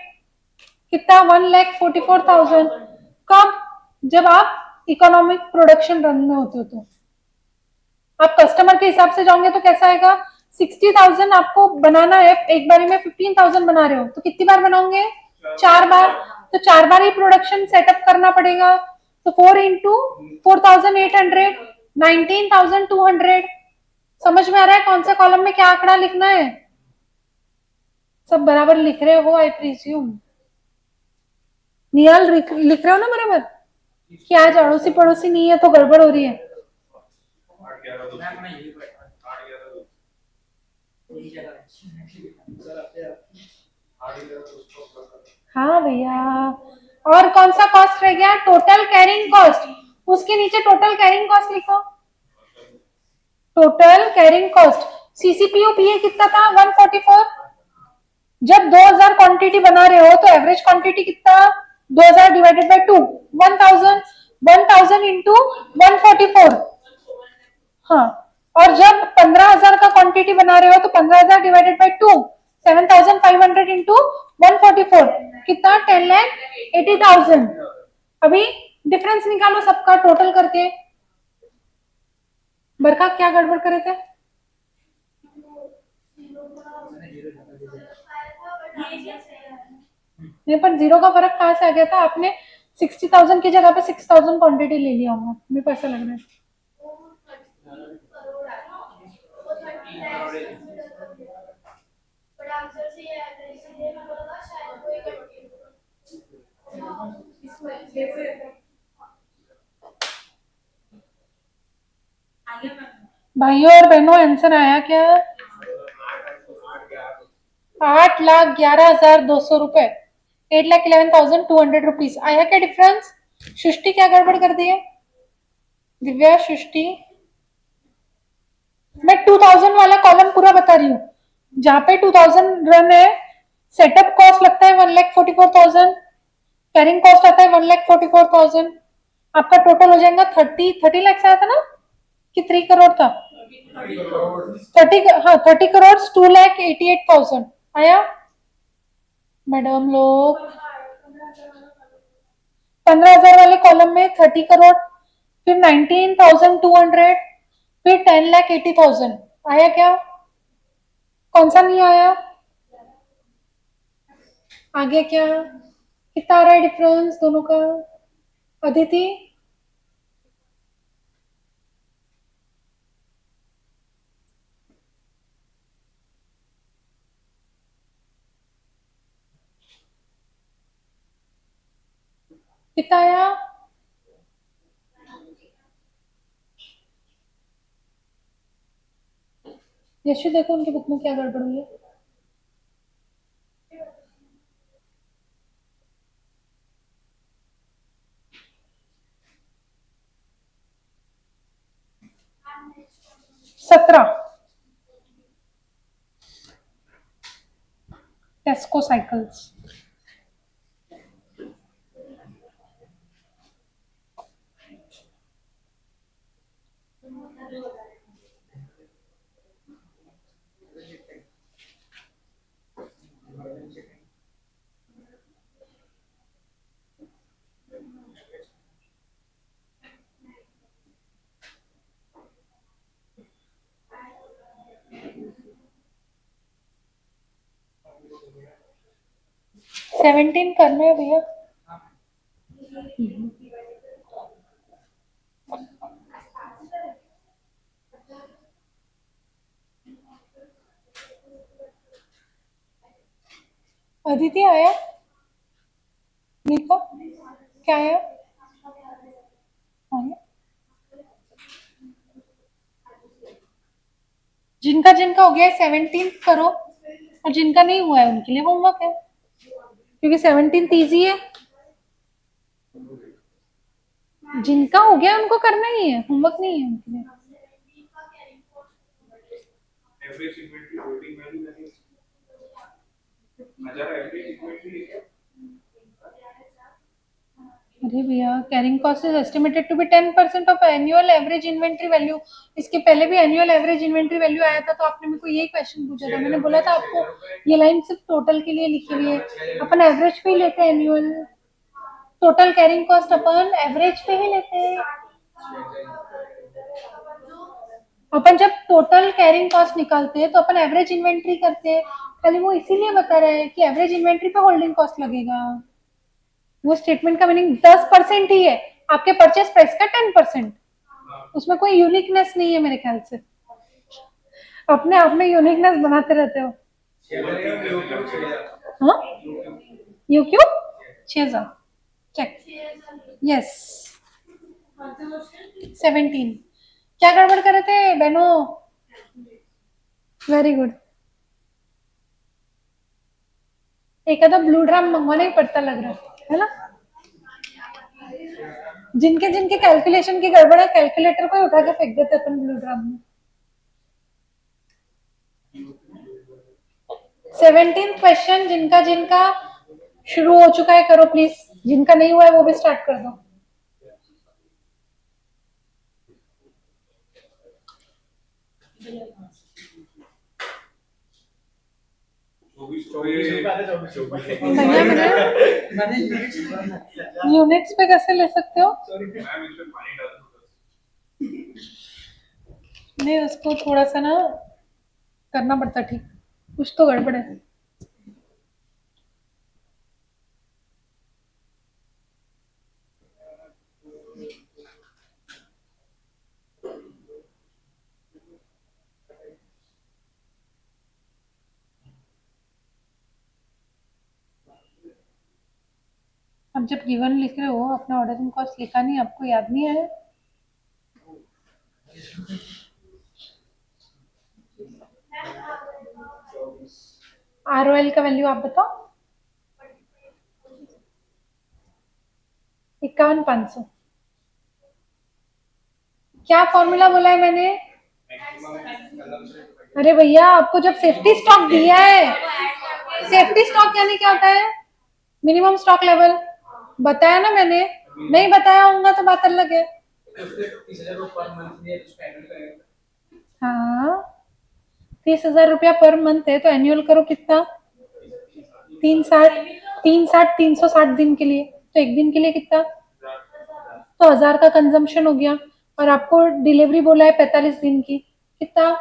कितना? 1,44,000। कब? जब आप इकोनॉमिक प्रोडक्शन रन में होते हो। तो आप कस्टमर के हिसाब से जाओगे तो कैसा आएगा? 60,000 आपको बनाना है, एक बारी में 15,000 बना रहे हो तो कितनी बार बनाओगे? 4 बार। तो 4 बार ही प्रोडक्शन सेटअप करना पड़ेगा। तो 4 इंटू 4,800 19,200। समझ में आ रहा है कौन से कॉलम में क्या आंकड़ा लिखना है? सब बराबर लिख रहे हो आई प्रिज्यूम। निहाल लिख रहे हो ना बराबर? कि आज अड़ोसी पड़ोसी नहीं है तो गड़बड़ हो रही है? मैम मैं यही बैठा 8-11 यही जगह है। हाँ भैया। और कौन सा कॉस्ट रह गया? Total carrying cost. उसके नीचे टोटल कैरिंग कॉस्ट लिखो। टोटल कैरिंग कॉस्ट सीसीपीयू पीए कितना था? 144। जब 2,000 क्वांटिटी बना रहे हो तो एवरेज क्वांटिटी कितना? 2,000 डिवाइडेड बाय 2 1,000। 1,000 इंटू 144। हाँ, और जब 15,000 का क्वांटिटी बना रहे हो तो 15,000 डिवाइडेड बाय 2 7,500 इंटू 144 कितना? 10,80,000। अभी डिफरेंस निकालो सबका टोटल करके। बरखा क्या गड़बड़ करे थे? नहीं, पर जीरो का फर्क कहाँ से आ गया था? आपने 60,000 की जगह पे 6,000 क्वांटिटी ले लिया होगा, मेरे को ऐसा लग रहा है। भाइयों और बहनों आंसर आया क्या? 8,11,200 रुपए। 8,11,200 रुपीज आया क्या डिफरेंस? सृष्टि क्या गड़बड़ कर दी है? दिव्या, सृष्टि, मैं 2,000 वाला कॉलम पूरा बता रही हूँ। जहां पे 2,000 रन है, सेटअप कॉस्ट लगता है 1,44,000, कैरिंग कॉस्ट आता है 1,44,000। आपका टोटल हो जाएगा 30 लाख आया था ना कि 3 करोड़ था? 30, हाँ 30 करोड़ 2,88,000 आया। मैडम लोग 15,000 वाले कॉलम में 30 करोड़, फिर 19,200, फिर 10,80,000 आया क्या? कौन सा नहीं आया? आगे क्या कितना आ रहा है डिफरेंस दोनों का? अदिति, कितना आया? यशु देखो उनकी बुक में क्या गड़बड़ हुई है। सत्रह टेस्को साइकिल्स। 17 करना है भैया। अदिति आया? नीता क्या आया? आया? जिनका जिनका हो गया है 17 करो, और जिनका नहीं हुआ है उनके लिए होमवर्क है, क्योंकि 17 इजी है। जिनका हो गया उनको करना ही है, होमवर्क नहीं है उनके लिए। एवरेज इन्वेंटरी होल्डिंग वैल्यू यानी हजार एवरेज इन्वेंटरी है क्या? अरे भैया, carrying cost is estimated to be 10% of annual average inventory value. इसके पहले भी एनुअल एवरेज इन्वेंट्री वैल्यू आया था, तो आपने मेरे को यही क्वेश्चन पूछा था। मैंने बोला था आपको ये लाइन सिर्फ टोटल के लिए लिखी हुई है, अपन एवरेज पे ही लेते हैं एनुअल। टोटल कैरिंग कॉस्ट अपन एवरेज पे ही लेते हैं। अपन जब टोटल कैरिंग कॉस्ट निकालते हैं तो अपन एवरेज इन्वेंट्री करते हैं। खाली वो इसीलिए बता रहे हैं कि एवरेज इन्वेंट्री पे होल्डिंग कॉस्ट लगेगा। वो स्टेटमेंट का मीनिंग 10% ही है, आपके परचेस प्राइस का 10%। उसमें कोई यूनिकनेस नहीं है मेरे ख्याल से। अपने आप में यूनिकनेस बनाते रहते हो। हाँ, यू क्यों 6000 चेक। यस 17 क्या गड़बड़ कर रहे थे बहनों? Very good. एक आधा ब्लू ड्राम मंगवाना ही पड़ता लग रहा है ना। जिनके जिनके कैलकुलेशन की गड़बड़ है, कैलकुलेटर को ही उठा के फेंक देते अपन ब्लू ड्राम में। 17 क्वेश्चन जिनका जिनका शुरू हो चुका है करो प्लीज, जिनका नहीं हुआ है वो भी स्टार्ट कर दो। भैया मैंने यूनिट्स पे कैसे ले सकते हो? नहीं, उसको थोड़ा सा ना करना पड़ता ठीक, कुछ तो गड़बड़ है। अब जब गिवन लिख रहे हो, अपना ऑर्डरिंग कॉस्ट लिखा नहीं, आपको याद नहीं है? ROL का वैल्यू आप बताओ। 51,500। क्या फॉर्मूला बोला है मैंने? अरे भैया, आपको जब सेफ्टी स्टॉक दिया है, सेफ्टी स्टॉक यानी क्या होता है? मिनिमम स्टॉक लेवल बताया ना मैंने। नहीं बताया होगा तो बात अलग है। हाँ, 30,000 रुपया पर मंथ है, तो एनुअल करो कितना? 360 दिन के लिए, तो एक दिन के लिए कितना? तो 1000 का कंजम्पशन हो गया। और आपको डिलीवरी बोला है 45 दिन की, कितना?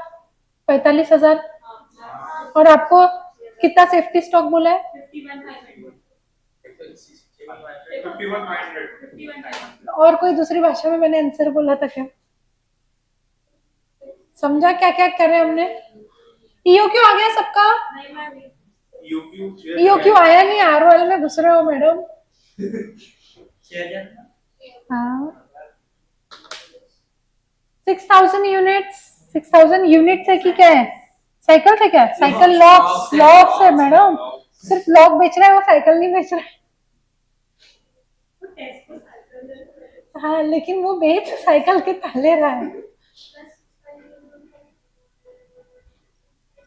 45,000। और आपको कितना सेफ्टी स्टॉक बोला है? 51,500। और कोई दूसरी भाषा में मैंने आंसर बोला था क्या? समझा क्या क्या कर रहे हैं हमने? EOQ आ गया सबका? EOQ आया नहीं, ROL में घुस रहे हो मैडम। हाँ, 6,000 यूनिट्स। 6,000 यूनिट्स है कि क्या है? साइकिल से क्या? साइकिल लॉक्स है मैडम। सिर्फ लॉक बेच रहा है, वो साइकिल नहीं बेच रहा है। हाँ, लेकिन वो बेच साइकिल के ताले रहा है।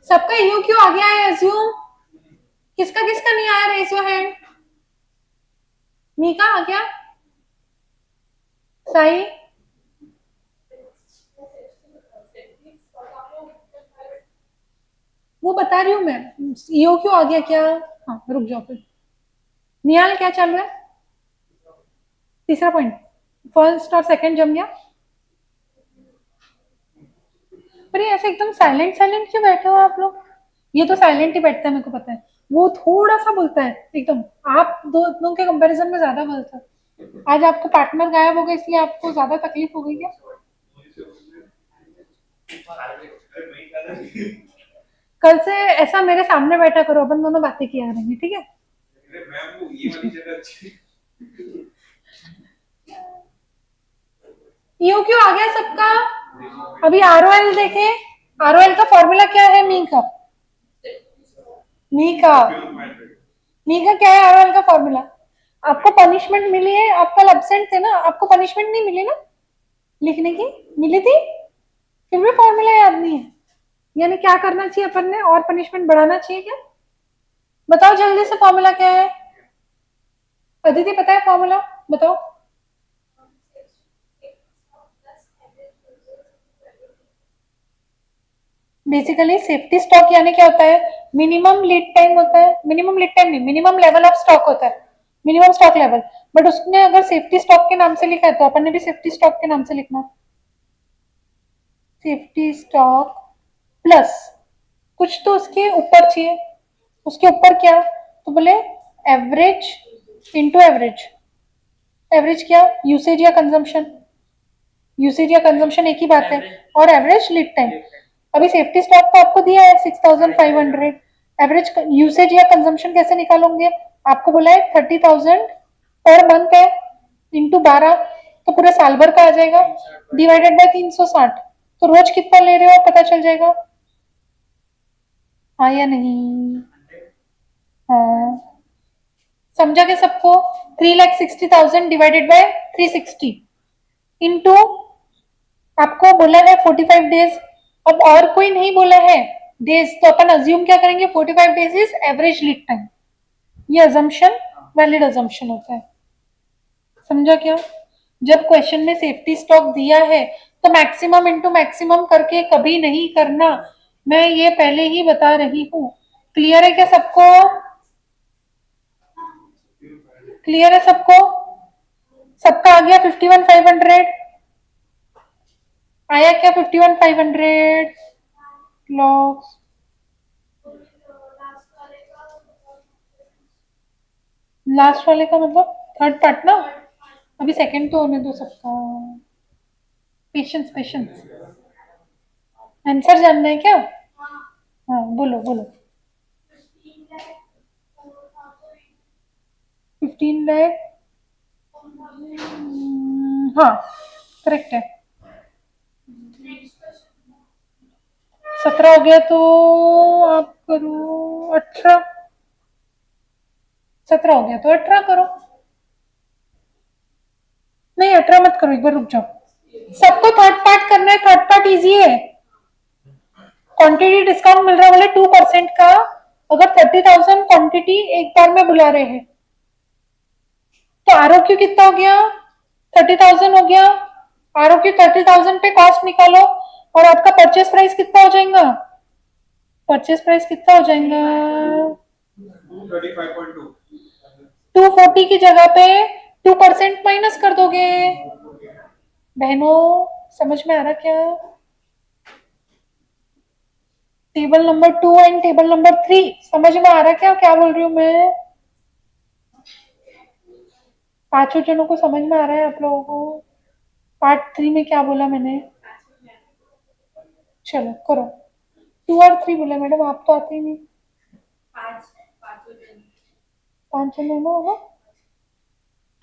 सबका EOQ आ गया है एज्यूम। किसका किसका नहीं आया? Raise your hand. मीका आ गया? साई? वो बता रही हूँ मैं, EOQ आ गया क्या? हाँ, रुक जाओ फिर। निहाल क्या चल रहा है? तीसरा पॉइंट, फर्स्ट और सेकंड जम गया। पर ये ऐसे एकदम साइलेंट साइलेंट क्यों बैठे हो आप लोग? ये तो साइलेंट ही बैठता है, मेरे को पता है। वो थोड़ा सा बोलता है एकदम, आप दोनों के कंपैरिजन में ज्यादा बोलता है। आज आपका पार्टनर गायब हो गया इसलिए आपको ज्यादा तकलीफ हो गई क्या? अरे मैं ही था ना। कल से ऐसा मेरे सामने बैठा करो, अपन दोनों बातें किया करेंगे, ठीक है? अरे मैम वो ये वाली जगह अच्छी यू क्यों आ गया सबका? अभी आरओएल देखे, आरओएल का फॉर्मूला क्या है? मी का प्योर माइंड मी का क्या है आरओएल का फॉर्मूला? आपको पनिशमेंट मिली है, आप कल एब्सेंट थे ना, आपको पनिशमेंट नहीं मिली ना लिखने की? मिली थी, फिर भी फॉर्मूला याद नहीं है? यानी क्या करना चाहिए अपन ने, और पनिशमेंट बढ़ाना चाहिए क्या? बताओ जल्दी से, फॉर्मूला क्या है? अदिति पता है फॉर्मूला? बताओ। बेसिकली सेफ्टी स्टॉक यानी क्या होता है? मिनिमम लीड टाइम होता है, मिनिमम लीड टाइम नहीं, मिनिमम लेवल ऑफ स्टॉक होता है, मिनिमम स्टॉक लेवल। बट उसने अगर सेफ्टी स्टॉक के नाम से लिखा है तो अपन ने भी सेफ्टी स्टॉक के नाम से लिखना, सेफ्टी स्टॉक प्लस कुछ तो उसके ऊपर चाहिए। उसके ऊपर क्या? तो बोले एवरेज इंटू एवरेज। एवरेज क्या? यूसेज या कंजम्पशन? यूसेज या कंजम्पशन एक ही बात है। और एवरेज लीड टाइम। अभी सेफ्टी स्टॉक तो आपको दिया है 6500, एवरेज यूसेज या कंजम्पशन कैसे निकालोगे? आपको बोला है 30,000 पर मंथ है, इंटू 12, तो पूरे साल भर का आ जाएगा, डिवाइडेड बाय 360, तो रोज कितना ले रहे हो पता चल जाएगा। हाँ या नहीं? हाँ, समझा क्या सबको? 3,60,000 डिवाइडेड बाय 360 इंटू, आपको बोला है 45 डेज। अब और कोई नहीं बोला है डेज, तो अपन अज्यूम क्या करेंगे? 45 days is average lead time. ये अजम्पशन वैलिड अजम्पशन होता है। समझा क्या? जब क्वेश्चन में सेफ्टी स्टॉक दिया है तो मैक्सिमम इंटू मैक्सिमम करके कभी नहीं करना, मैं ये पहले ही बता रही हूँ। क्लियर है क्या सबको? क्लियर है सबको? सबका आ गया 51,500? आया क्या 51,500 लॉग्स? लास्ट वाले का मतलब थर्ड पार्ट ना, अभी सेकंड तो होने दो सबका। Patience patience. आंसर जानना है क्या? हाँ बोलो बोलो। 15 लाख, हाँ करेक्ट है। 17 हो गया तो आप करो 18, 17 हो गया तो 18 करो। नहीं 18 मत करो, एक बार रुक जाओ। सबको थर्ड पार्ट करना है, थर्ड पार्ट इजी है। क्वांटिटी डिस्काउंट मिल रहा है बोले 2% का, अगर 30,000 क्वांटिटी एक बार में बुला रहे हैं तो आरओक्यू कितना हो गया? 30,000 हो गया। आरओक्यू 30,000 पे कॉस्ट निकालो और आपका परचेस प्राइस कितना हो जाएगा? परचेस प्राइस कितना हो जाएगा? 235.2 240 की जगह पे 2% माइनस कर दोगे। बहनों समझ में आ रहा क्या? Table number 2 and table number 3 समझ में आ रहा क्या क्या बोल रही हूँ मैं? पांचों जनों को समझ में आ रहा है आप लोगों को? पार्ट 3 में क्या बोला मैंने? चलो करो। 2 और 3 बोला मैडम, आप तो आते ही नहीं। पांच जन होना होगा।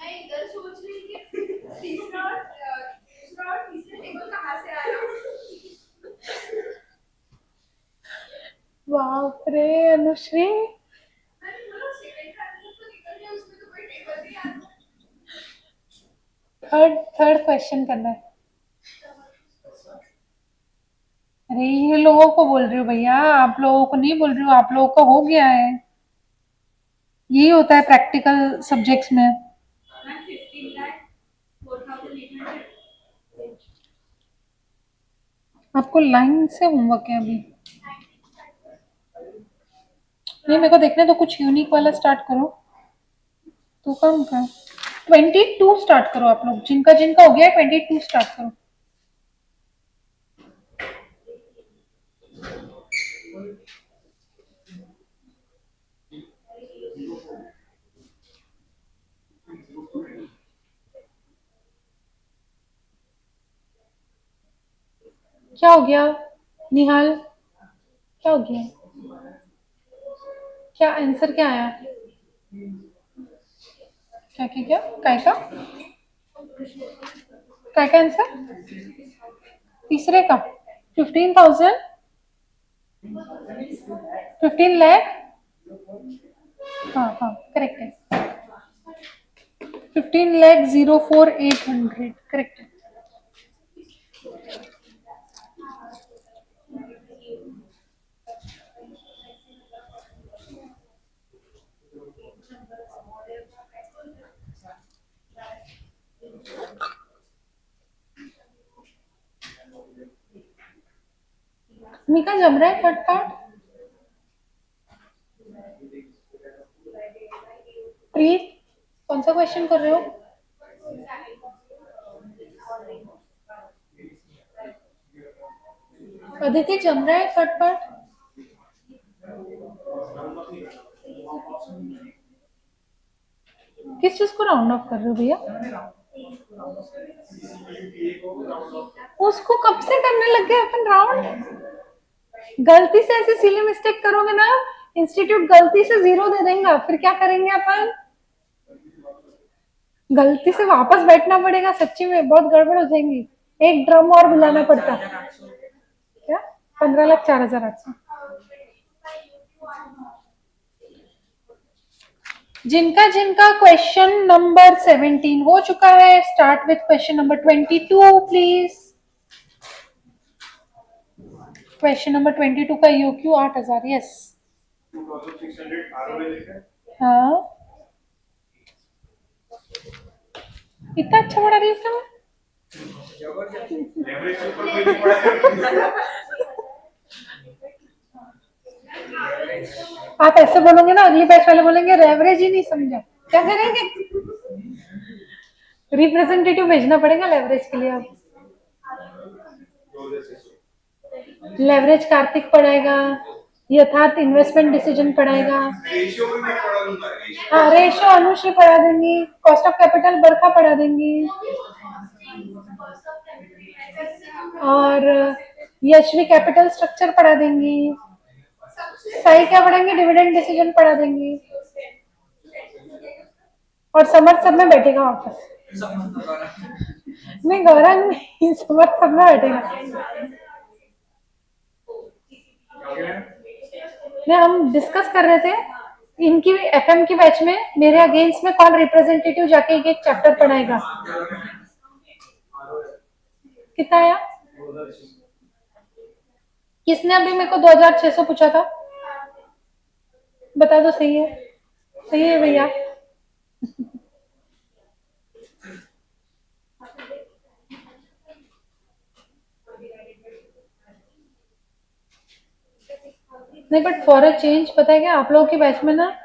मैं इधर सोच रही कि तीसरा और तीसरा टेबल कहाँ से आया? बाप रे अनुश्री, मैंने बोला सेकंड आंसर तो निकल गया, उसमें तो कोई टेबल नहीं आता। थर्ड थर्ड क्वेश्चन करना है। अरे ये लोगों को बोल रही हूँ भैया, आप लोगों को नहीं बोल रही हूँ, आप लोगों का हो गया है। यही होता है प्रैक्टिकल सब्जेक्ट्स में। मैम 15 लाख 4,800। आपको लाइन से होमवर्क है अभी? नहीं मेरे को देखने तो, कुछ यूनिक वाला स्टार्ट करो। तो कम का 22 स्टार्ट करो, आप लोग जिनका जिनका हो गया है 22 स्टार्ट करो। क्या हो गया निहाल, क्या हो गया, क्या आंसर क्या आया, क्या क्या क्या काय का आंसर, तीसरे का 15,000, 15 लाख, हाँ हाँ करेक्ट है, 15,04,800 करेक्ट है। मीका जम रहा है थर्ड पार्ट, प्रीत कौन सा क्वेश्चन कर रहे हो, अदिति जम रहा है थर्ड पार्ट, किस चीज को राउंड ऑफ कर रहे हो भैया, उसको कब से करने लग गए अपन राउंड, गलती से ऐसे सिली मिस्टेक करोगे ना, इंस्टीट्यूट गलती से 0 दे देंगे, फिर क्या करेंगे अपन, गलती से वापस बैठना पड़ेगा, सच्ची में बहुत गड़बड़ हो जाएंगी, एक ड्रम और बुलाना पड़ता, क्या 15,04,800, जिनका जिनका क्वेश्चन नंबर 17 हो चुका है, start with question number 22 please. Question number 22 का यूक्यू 8,000, यस 2600 ROA लेकर हाँ, इतना अच्छा पढ़ा रही है लेवरेज के ऊपर कोई नहीं पड़ा आप ऐसे बोलोगे ना, अगली बैच वाले बोलेंगे रेवरेज ही नहीं समझा, क्या करेंगे, रिप्रेजेंटेटिव भेजना पड़ेगा लेवरेज के लिए, अब लेवरेज कार्तिक पढ़ाएगा, यथार्थ इन्वेस्टमेंट डिसीजन पढ़ाएगा, रेशियो भी मैं पढ़ा दूंगा हाँ रेशो अनुश्री पढ़ा देंगी, कॉस्ट ऑफ कैपिटल बरखा पढ़ा देंगी, और यशवी कैपिटल स्ट्रक्चर पढ़ा देंगी, सही क्या पढ़ेंगे, डिविडेंड डिसीजन पढ़ा देंगी, और समर्थ सब में बैठेगा वापस, नहीं गौरव नहीं, समर्थ सब में बैठेगा, नहीं हम डिस्कस कर रहे थे इनकी एफएम की बैच में, मेरे अगेंस्ट में कौन रिप्रेजेंटेटिव जाके एक चैप्टर पढ़ाएगा, कितना आया, किसने अभी मेरे को 2,600 पूछा था, बता दो, सही है, सही है भैया, नहीं बट फॉर अ चेंज पता है क्या, आप लोगों के बैच में ना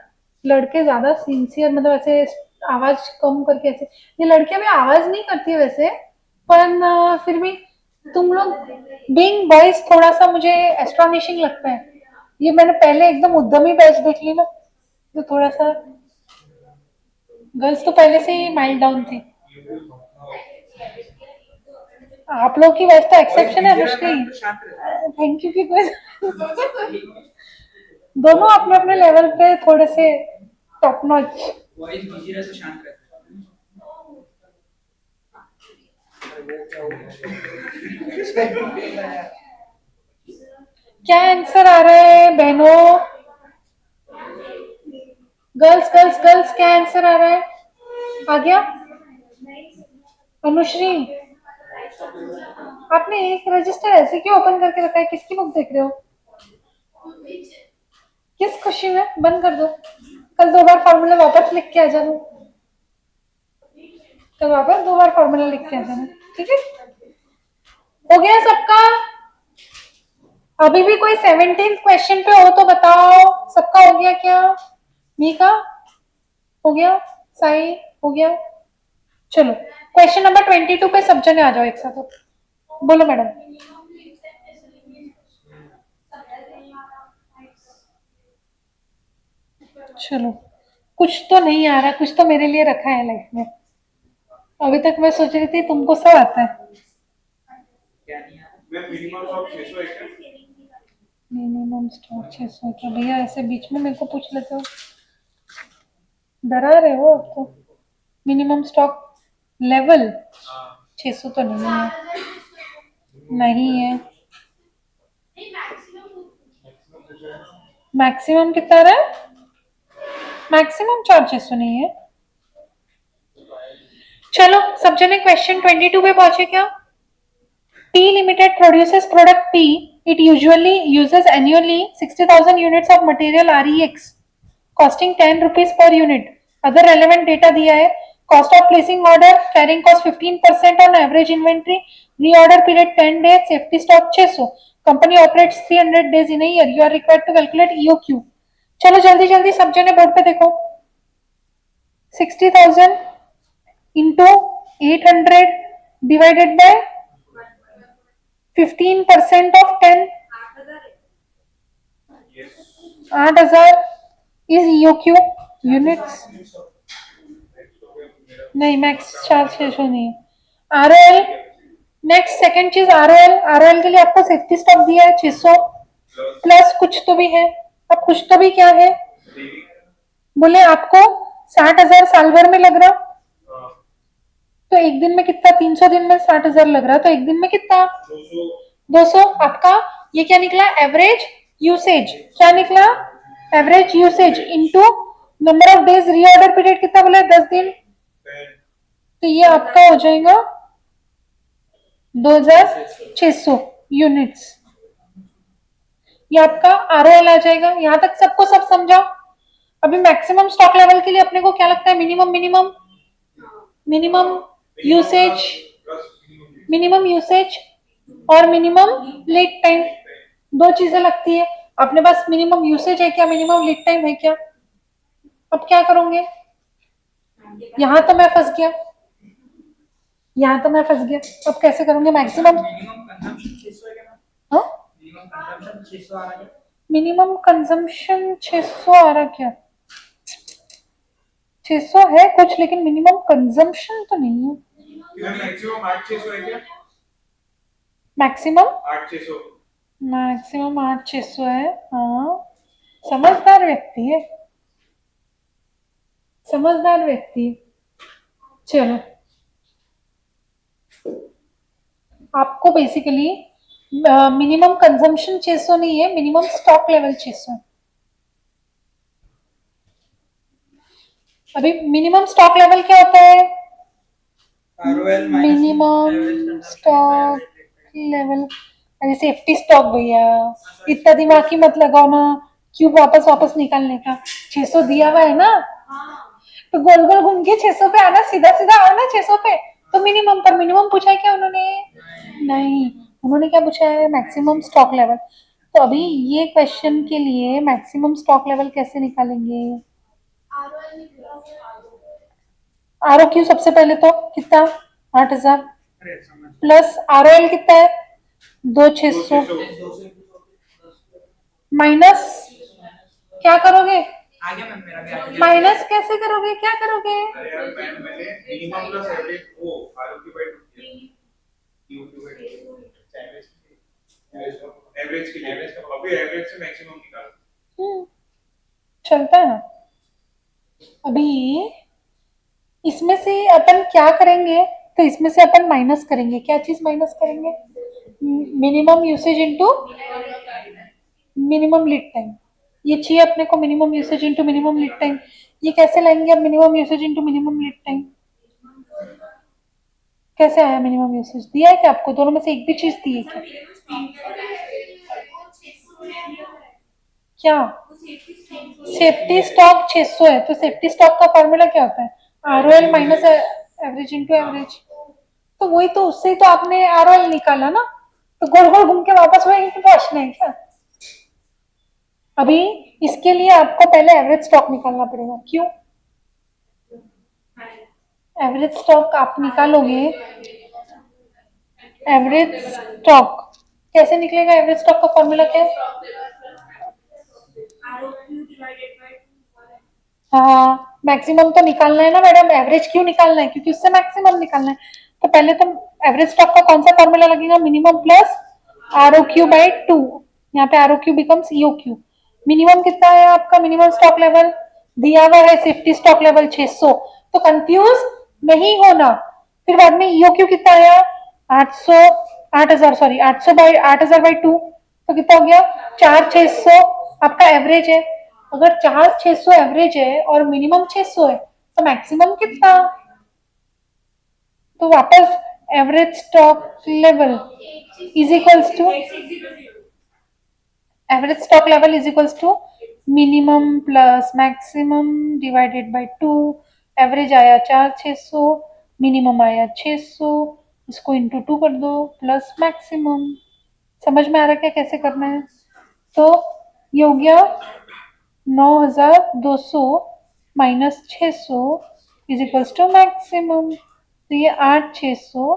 लड़के ज्यादा सिंसियर, मतलब ऐसे आवाज कम करके, ऐसे ये लड़कियां भी आवाज नहीं करती है वैसे, पर फिर भी तुम लोग बीइंग बॉयज थोड़ा सा मुझे एस्टोनिशिंग लगता है, ये मैंने पहले एकदम उद्यमी बैच देख ली ना, तो थोड़ा सा, गर्ल्स तो पहले से ही माइल्ड डाउन थी, आप लोग की बैच तो एक्सेप्शन है मुश्किल, थैंक यू की कोई दोनों अपने अपने लेवल पे थोड़े से टॉप नॉच, वॉइस बिजी रहे तो शांत रहते क्या आंसर आ रहा है बहनों, गर्ल्स गर्ल्स गर्ल्स क्या आंसर आ रहा है, आ गया, अनुश्री आपने एक रजिस्टर ऐसे क्यों ओपन करके रखा है, किसकी बुक देख रहे हो, किस खुशी में, बंद कर दो, कल 2 बार फॉर्मूला वापस लिख के आ जाना, कल वापस 2 बार फॉर्मूला लिख के आ जाना, ठीक है, हो गया सबका, अभी भी कोई 17 क्वेश्चन पे हो तो बताओ, सबका हो गया क्या, मीका हो गया, साई हो गया, चलो क्वेश्चन नंबर 22 पे सब जने आ जाओ एक साथ, बोलो मैडम, चलो कुछ तो नहीं आ रहा, कुछ तो मेरे लिए रखा है लाइफ में, अभी तक मैं सोच रही थी तुमको सब आता है, क्या नहीं आता मैं मिनिमम स्टॉक 600 है क्या? मिनिमम स्टॉक 600 क्या भैया, ऐसे बीच में मेरे को पूछ लेते हो, डरा रहे हो अब तो। मिनिमम स्टॉक लेवल 600 तो नहीं है, नहीं है। मैक्सिमम कितना रहा है? मैक्सिमम 400 नहीं है। चलो सब जने क्वेश्चन 22 पे पहुंचे क्या? T Limited produces product T. It usually uses annually 60,000 units of material REX, costing 10 rupees per unit. Other relevant data दिया है. Cost of placing order, carrying cost 15% on average inventory, reorder period 10 days, safety stock 600. Company operates 300 days in a year. You are required to calculate EOQ. चलो जल्दी जल्दी सब जने बोर्ड पे देखो. 60,000 into 800 divided by 15% of 10, Yes. 8,000 is EOQ units. नहीं मैक्स 400 नहीं है. ROL नेक्स्ट सेकंड चीज ROL के लिए आपको सेफ्टी स्टॉक दिया है 600 प्लस कुछ तो भी है. अब कुछ तो भी क्या है बोले आपको 60,000 साल भर में लग रहा, तो एक दिन में कितना? 300 दिन में 60,000 लग रहा, तो एक दिन में कितना? 200. आपका ये क्या निकला? Average usage. क्या निकला? Average usage into number of days. Reorder period कितना बोला? 10 दिन. तो ये आपका हो जाएगा 2600 यूनिट्स. ये आपका ROL आ जाएगा. यहां तक सबको सब समझाओ. अभी मैक्सिमम स्टॉक लेवल के लिए अपने को क्या लगता है? मिनिमम यूसेज और मिनिमम लीड टाइम. दो चीजें लगती है. अपने पास मिनिमम यूसेज है क्या? मिनिमम लीड टाइम है क्या? अब क्या करोगे? यहाँ तो मैं फंस गया. अब कैसे करोगे? मैक्सिमम मिनिमम कंजम्पशन 600 है क्या? हाँ, मिनिमम कंजम्पशन 600 आ रहा है क्या? मिनिमम कंजम्पशन 600 आ रहा क्या? 600 है कुछ, लेकिन मिनिमम कंजम्पशन तो नहीं है. इधर मैक्सिमम 8,600 है क्या? मैक्सिमम 8,600. 8,600 है. हाँ, समझदार व्यक्ति. चलो आपको बेसिकली मिनिमम कंजम्पशन 600 नहीं है, मिनिमम स्टॉक लेवल 600 है. अभी मिनिमम स्टॉक लेवल क्या होता है? ROL minus minimum average consumption by stock average rate. Level. अरे सेफ्टी स्टॉक भैया, इतना दिमाग ही मत लगाओ ना. क्यों वापस निकालने का? 600 दिया हुआ है ना, तो गोल गोल घूम के 600 पे आना. सीधा सीधा आओ ना 600 पे. तो मिनिमम पर मिनिमम पूछा है क्या उन्होंने? नहीं. उन्होंने क्या पूछा है? Maximum stock level. तो अभी ये क्वेश्चन के लिए मैक्सिमम स्टॉक लेवल कैसे निकालेंगे? ROQ सबसे पहले तो कितना? 8,000 अरे समझ प्लस ROL कितना है? 2,600 माइनस. क्या करोगे? आ गया मैम, मेरा भी आ गया. माइनस कैसे करोगे? क्या करोगे? अरे यार मैंने मिनिमम प्लस एवरेज वो आरओक्यू बाय 2 ईओक्यू बाय 2 एवरेज के लिए. अभी एवरेज से मैक्सिमम निकालो. चलता है ना. अभी इसमें से अपन क्या करेंगे? तो इसमें से अपन माइनस करेंगे. क्या चीज माइनस करेंगे? Minimum usage into minimum lead time. ये चाहिए अपने को minimum usage into minimum lead time. ये कैसे लाएंगे अब? Minimum usage into minimum lead time कैसे आया? मिनिमम यूसेज दिया है क्या आपको? दोनों में से एक भी चीज दी है क्या? क्या? सेफ्टी स्टॉक 600 है, तो सेफ्टी स्टॉक का फॉर्मूला क्या होता है? ROL minus average into average. तो वही तो, उससे ही तो आपने ROL निकाला ना. तो गोल गोल घूम के वापस वहीं पे पहुंचना है क्या? अभी इसके लिए आपको पहले एवरेज स्टॉक निकालना पड़ेगा. क्यों? एवरेज स्टॉक आप निकालोगे. एवरेज स्टॉक कैसे निकलेगा? एवरेज स्टॉक का फॉर्मूला क्या है? हाँ, मैक्सिमम तो निकालना है ना मैडम. एवरेज क्यों निकालना है? क्योंकि उससे मैक्सिमम निकालना है. तो पहले तो एवरेज स्टॉक का कौन सा फॉर्मूला लगेगा? मिनिमम प्लस ROQ by 2, यहाँ पे ROQ becomes EOQ। मिनिमम कितना है आपका मिनिमम स्टॉक लेवल? दिया हुआ है सेफ्टी स्टॉक लेवल 600, तो कंफ्यूज नहीं होना। फिर बाद में EOQ कितना आया? 800, 8000 सॉरी 800 बाई 2, तो कितना हो गया? 4600 आपका एवरेज है। अगर 4600 एवरेज है और मिनिमम 600 है तो मैक्सिमम कितना? तो वापस average stock level is equals to average stock level is equals to minimum plus maximum divided by 2। Average आया 4600, मिनिमम आया 600, इसको इंटू 2 कर दो प्लस मैक्सिमम। समझ में आ रहा है क्या कैसे करना है? तो ये हो गया 9200 minus 600 is equals to maximum. तो ये 8600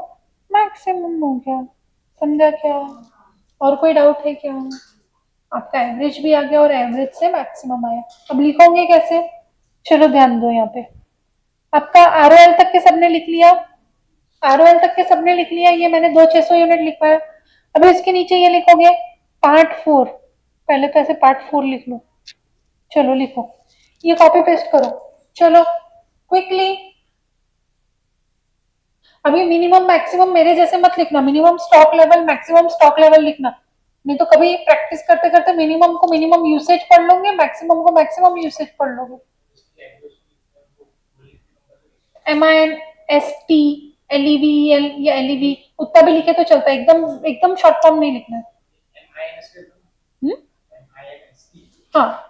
मैक्सिमम हो गया। समझा क्या? और कोई डाउट है क्या? आपका एवरेज भी आ गया और एवरेज से मैक्सिमम आया। अब लिखोगे कैसे? चलो ध्यान दो यहाँ पे। आपका ROL तक के सबने लिख लिया? ROL तक के सबने लिख लिया? ये मैंने 2600 यूनिट लिखवाया। अभी इसके नीचे ये लिखोगे पार्ट 4। पहले तो ऐसे पार्ट 4 लिख लो। चलो लिखो, ये कॉपी पेस्ट करो। चलो क्विकली। अभी मिनिमम मैक्सिमम मेरे जैसे मत लिखना, minimum stock level maximum stock level लिखना, नहीं तो कभी प्रैक्टिस करते करते मिनिमम को मिनिमम यूसेज पढ़ लोगे, मैक्सिमम को मैक्सिमम यूसेज पढ़ लोगे। MINST LEVEL या LEV उतना भी लिखे तो चलता है, एकदम एकदम शॉर्ट फॉर्म नहीं लिखना है। हम्म? हाँ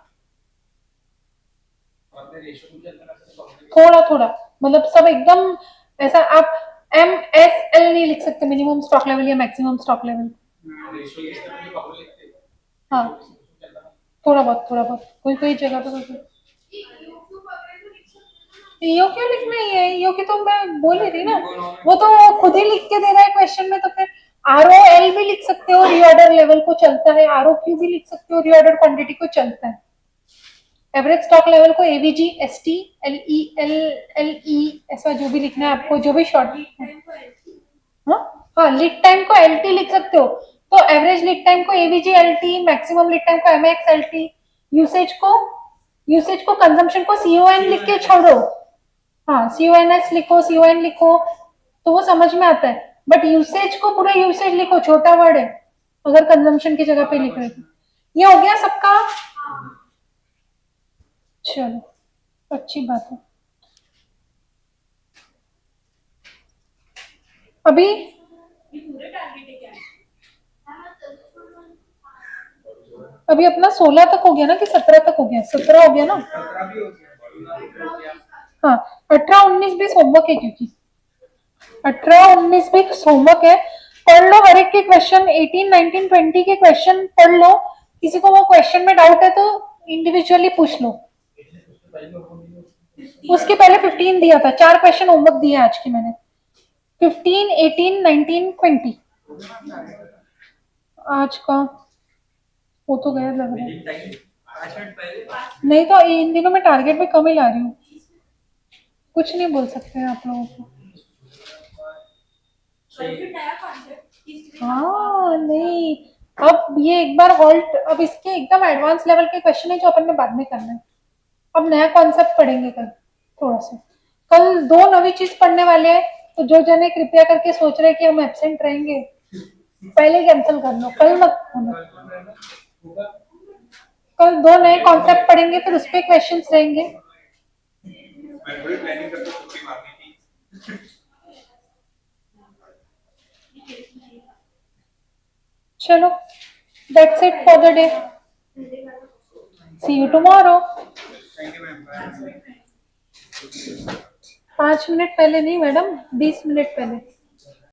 थोड़ा थोड़ा, मतलब सब एकदम ऐसा आप MSL नहीं लिख सकते, मिनिमम स्टॉक लेवल या मैक्सिमम स्टॉक लेवल। हाँ थोड़ा बहुत कोई कोई जगह पे ईओ क्यों लिखना ही है? ईओ की तो मैं बोल रही थी ना, वो तो खुद ही लिख के दे रहा है क्वेश्चन में, तो फिर ROL भी लिख सकते हो, रीऑर्डर लेवल को चलता है, ROQ भी लिख सकते हो, रीऑर्डर क्वांटिटी को चलता है। एवरेज स्टॉक लेवल को AVG ST LEL LE ऐसा जो भी लिखना है आपको, जो भी शॉर्ट। हाँ लीड टाइम को LT लिख सकते हो, तो एवरेज लीड टाइम को AVG LT, maximum lead time को MX LT, यूसेज को कंजम्पशन को CON लिख के छोड़ो। हाँ CONS लिखो, CON लिखो तो वो समझ में आता है, बट यूसेज को पूरा यूसेज लिखो, छोटा वर्ड है अगर कंजम्पशन की जगह पे लिख रहे थे। ये हो गया सबका? चलो अच्छी बात है। अभी अभी अपना 16 तक हो गया ना कि 17 तक हो गया? 17 हो गया ना? 17 भी हो गया। हाँ 18 19 20 होमवर्क है, क्योंकि 18 19 20 होमवर्क है। पढ़ लो हर एक के क्वेश्चन, 18 19 20 के क्वेश्चन पढ़ लो। किसी को वो क्वेश्चन में डाउट है तो इंडिविजुअली पूछ लो। उसके पहले 15 दिया था, 4 क्वेश्चन होमवर्क दिए आज की मैंने, 15 18 19 20 आज का वो तो गया लग रहा है। 5 मिनट पहले नहीं तो इन दिनों मैं टारगेट भी कम ही ला रही हूँ, कुछ नहीं बोल सकते हैं आप लोगों को। हाँ नहीं, अब ये एक बार हॉल्ट, अब इसके एकदम एडवांस लेवल के क्वेश्चन है जो अपन ने बाद में करना है। अब नया कॉन्सेप्ट पढ़ेंगे कल थोड़ा सा। कल 2 नवी चीज पढ़ने वाले हैं, तो जो जने कृपया करके सोच रहे हैं कि हम एब्सेंट रहेंगे पहले कैंसिल कर लो, कल मत होना। कल 2 नए कॉन्सेप्ट पढ़ेंगे, फिर उस पर क्वेश्चन रहेंगे। मैं थोड़ी प्लानिंग करता छुट्टी मारनी थी। चलो that's it for the day, see you tomorrow. Thank you ma'am. 5 minute पहले नहीं मैडम, 20 मिनट पहले।